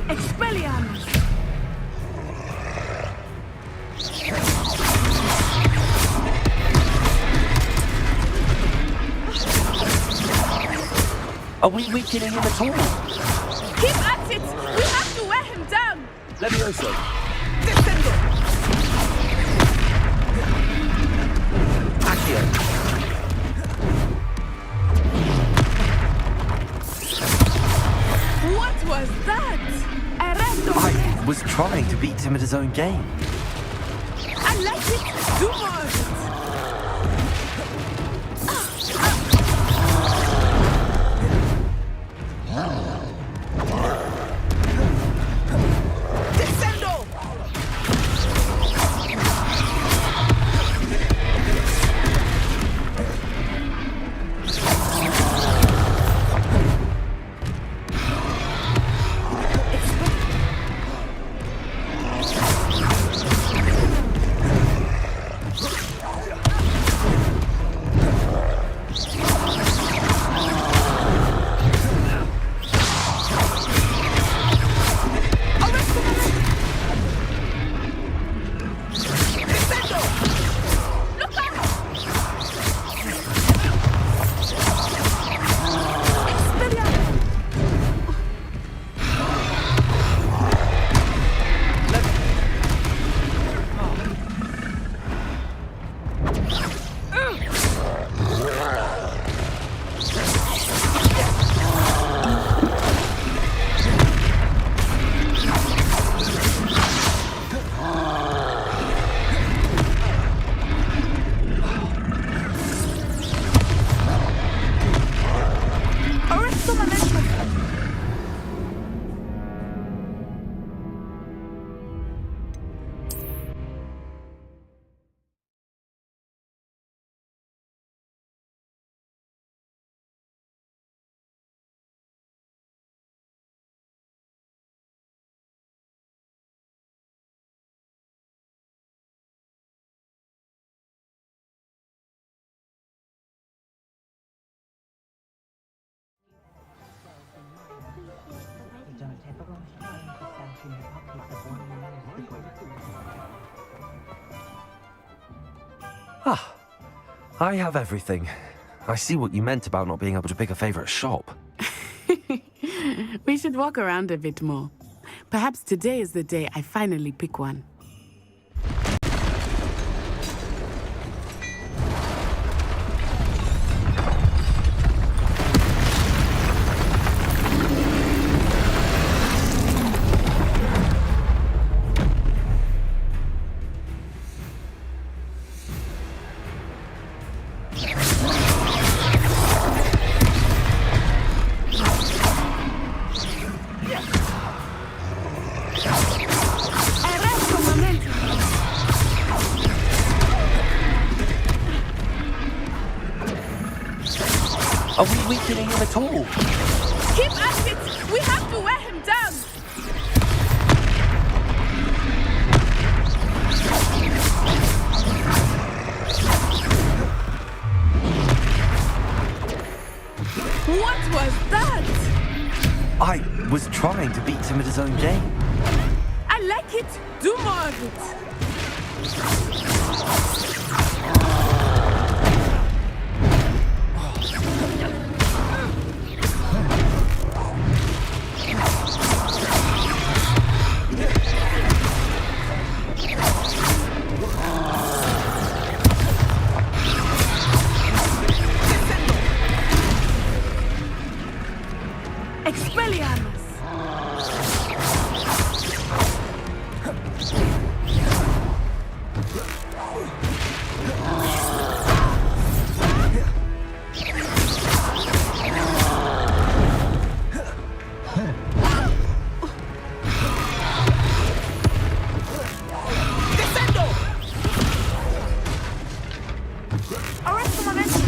Expelliarmus! Are we weakening him at all? Keep at it! We have to wear him down! Levioso! Descendo! Accio! What was that? Erecto! I was trying to beat him at his own game. I like it! Do more of it! Descendo! Ah, I have everything. I see what you meant about not being able to pick a favorite shop. We should walk around a bit more. Perhaps today is the day I finally pick one. Are we weakening him at all? Keep at it! We have to wear him down! What was that? I was trying to beat him at his own game. I like it! Do more of it! Expelliarmus! Arrest the momentum!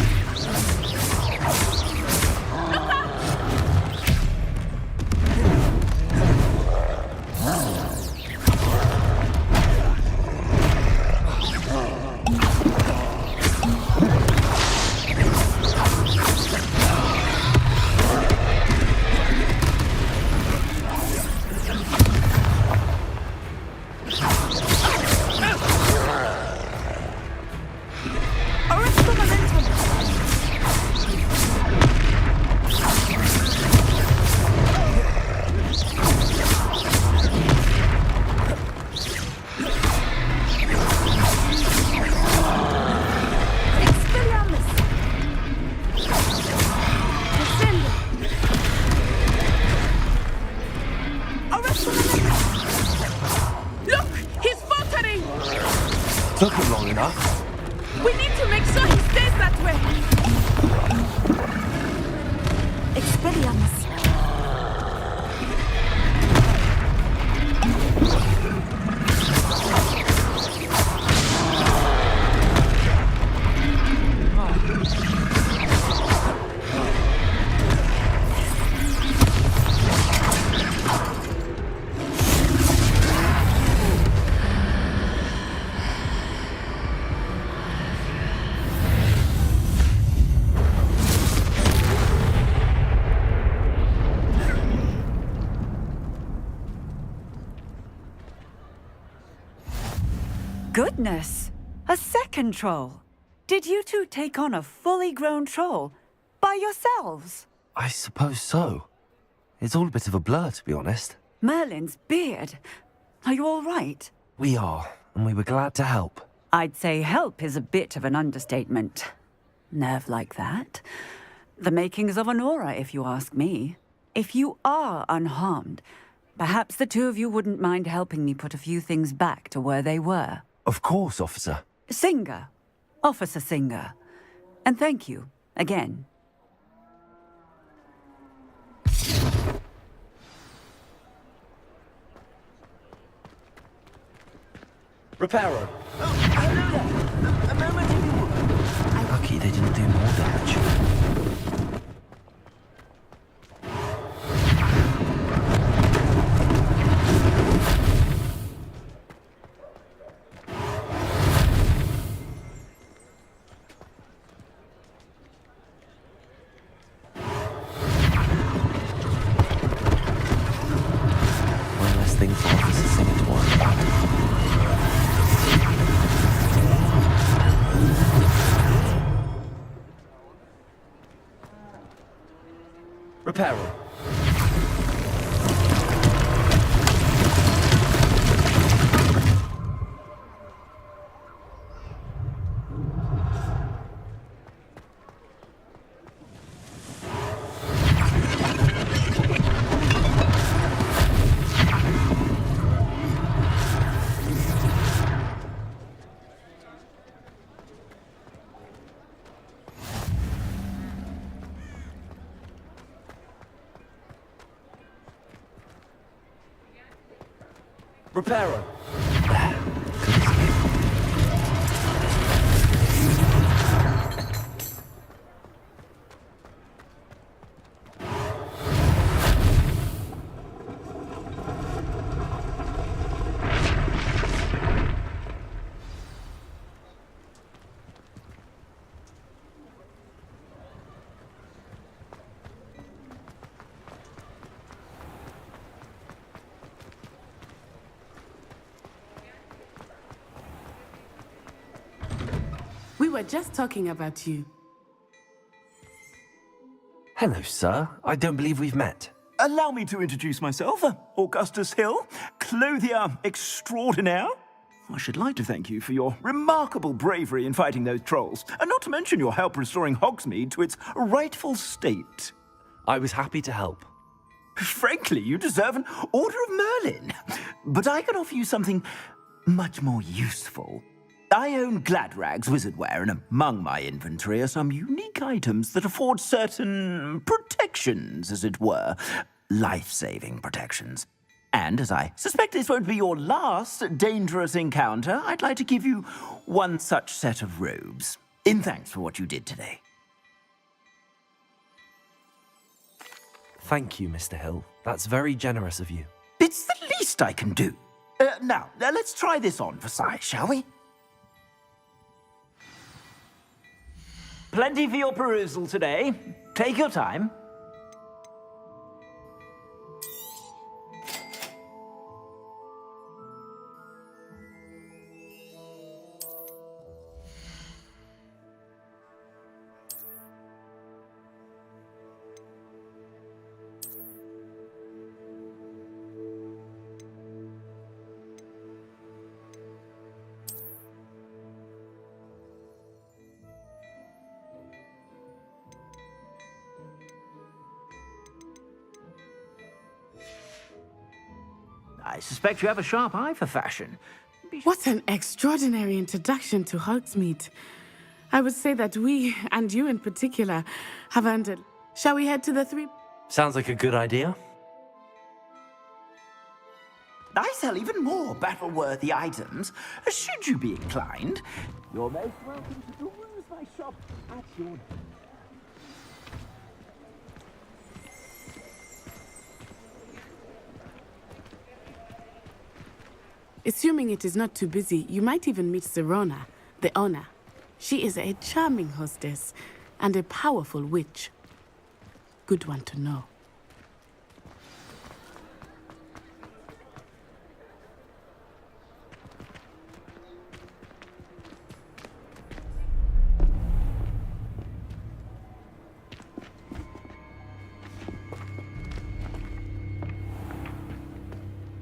Arrest the momentum! Expelliarmus! Descend! Arrest the momentum! Look! He's faltering! Took him long enough. We need to make sure he stays that way! Expelliarmus! Goodness! A second troll! Did you two take on a fully grown troll by yourselves? I suppose so. It's all a bit of a blur, to be honest. Merlin's beard. Are you all right? We are, and we were glad to help. I'd say help is a bit of an understatement. Nerve like that. The makings of an aura, if you ask me. If you are unharmed, perhaps the two of you wouldn't mind helping me put a few things back to where they were. Of course, officer. Singer. Officer Singer. And thank you, again. Reparo. Hello there. A moment if you would. Lucky they didn't do more damage. One less thing for Officer Singer to worry about. Reparo. Reparo. We were just talking about you. Hello, sir. I don't believe we've met. Allow me to introduce myself, Augustus Hill, clothier extraordinaire. I should like to thank you for your remarkable bravery in fighting those trolls, and not to mention your help restoring Hogsmeade to its rightful state. I was happy to help. Frankly, you deserve an Order of Merlin. But I can offer you something much more useful. I own Gladrag's wizardware, and among my inventory are some unique items that afford certain protections, as it were. Life-saving protections. And as I suspect this won't be your last dangerous encounter, I'd like to give you one such set of robes. In thanks for what you did today. Thank you, Mr. Hill. That's very generous of you. It's the least I can do. Now, let's try this on for size, shall we? Plenty for your perusal today. Take your time. I suspect you have a sharp eye for fashion. What an extraordinary introduction to Hogsmeade. I would say that we, and you in particular, have earned it. Shall we head to the three? Sounds like a good idea. I sell even more battle-worthy items. Should you be inclined, you're most welcome to peruse my shop at your... Assuming it is not too busy, you might even meet Serona, the owner. She is a charming hostess and a powerful witch. Good one to know.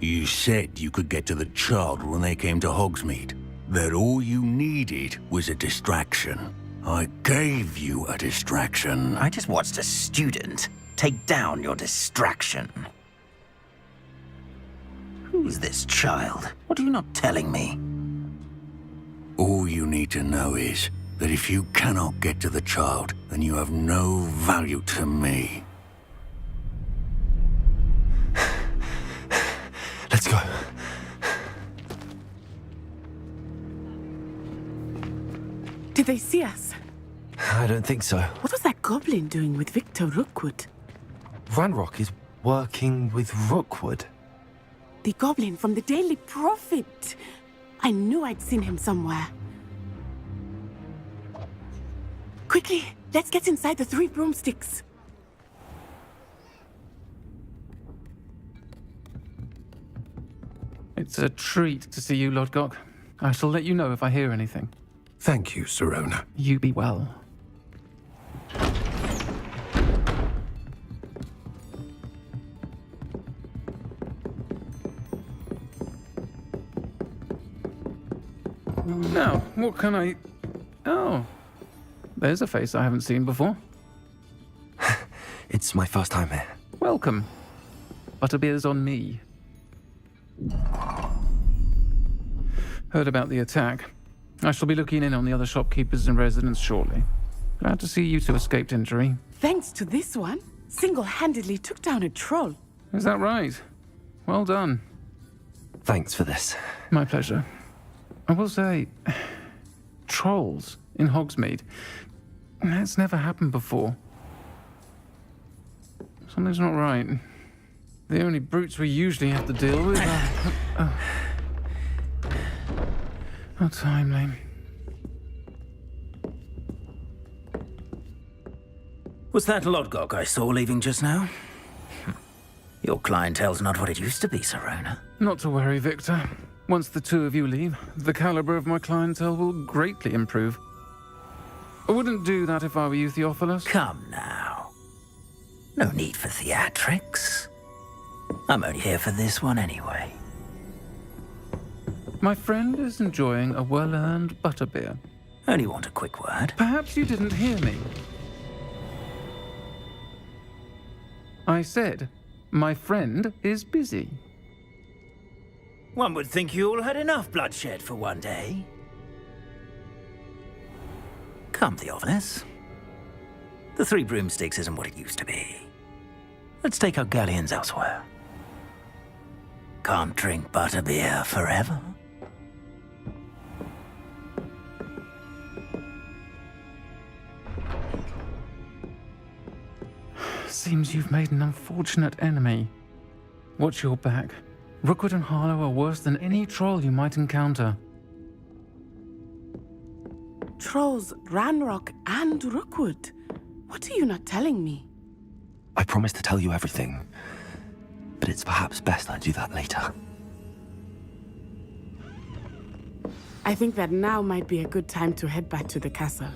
You said you could get to the child when they came to Hogsmeade. That all you needed was a distraction. I gave you a distraction. I just watched a student take down your distraction. Who's this child? What are you not telling me? All you need to know is that if you cannot get to the child, then you have no value to me. Let's go. Did they see us? I don't think so. What was that goblin doing with Victor Rookwood? Ranrock is working with Rookwood. The goblin from the Daily Prophet. I knew I'd seen him somewhere. Quickly, let's get inside the three broomsticks. It's a treat to see you, Lodgok. I shall let you know if I hear anything. Thank you, Serona. You be well. Now, what can I... Oh, there's a face I haven't seen before. It's my first time here. Welcome. Butterbeer's on me. Heard about the attack. I shall be looking in on the other shopkeepers and residents shortly. Glad to see you two escaped injury. Thanks to this one, single-handedly took down a troll. Is that right? Well done. Thanks for this. My pleasure. I will say, trolls in Hogsmeade. That's never happened before. Something's not right. The only brutes we usually have to deal with are... How timely. Was that Lodgok I saw leaving just now? Your clientele's not what it used to be, Serona. Not to worry, Victor. Once the two of you leave, the caliber of my clientele will greatly improve. I wouldn't do that if I were you, Theophilus. Come now. No need for theatrics. I'm only here for this one anyway. My friend is enjoying a well-earned butterbeer. Only want a quick word. Perhaps you didn't hear me. I said, my friend is busy. One would think you all had enough bloodshed for one day. Come, Theophilus. The Three Broomsticks isn't what it used to be. Let's take our galleons elsewhere. Can't drink butterbeer forever. Seems you've made an unfortunate enemy. Watch your back. Rookwood and Harlow are worse than any troll you might encounter. Trolls, Ranrock, and Rookwood. What are you not telling me? I promised to tell you everything, but it's perhaps best I do that later. I think that now might be a good time to head back to the castle.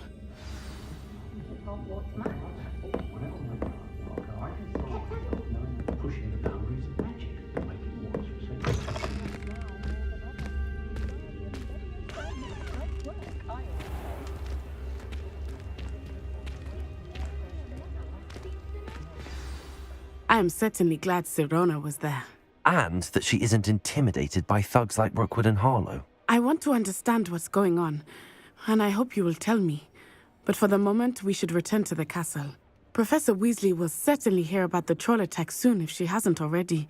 I am certainly glad Sirona was there. And that she isn't intimidated by thugs like Rookwood and Harlow. I want to understand what's going on, and I hope you will tell me. But for the moment, we should return to the castle. Professor Weasley will certainly hear about the troll attack soon if she hasn't already.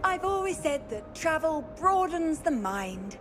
I've always said that travel broadens the mind.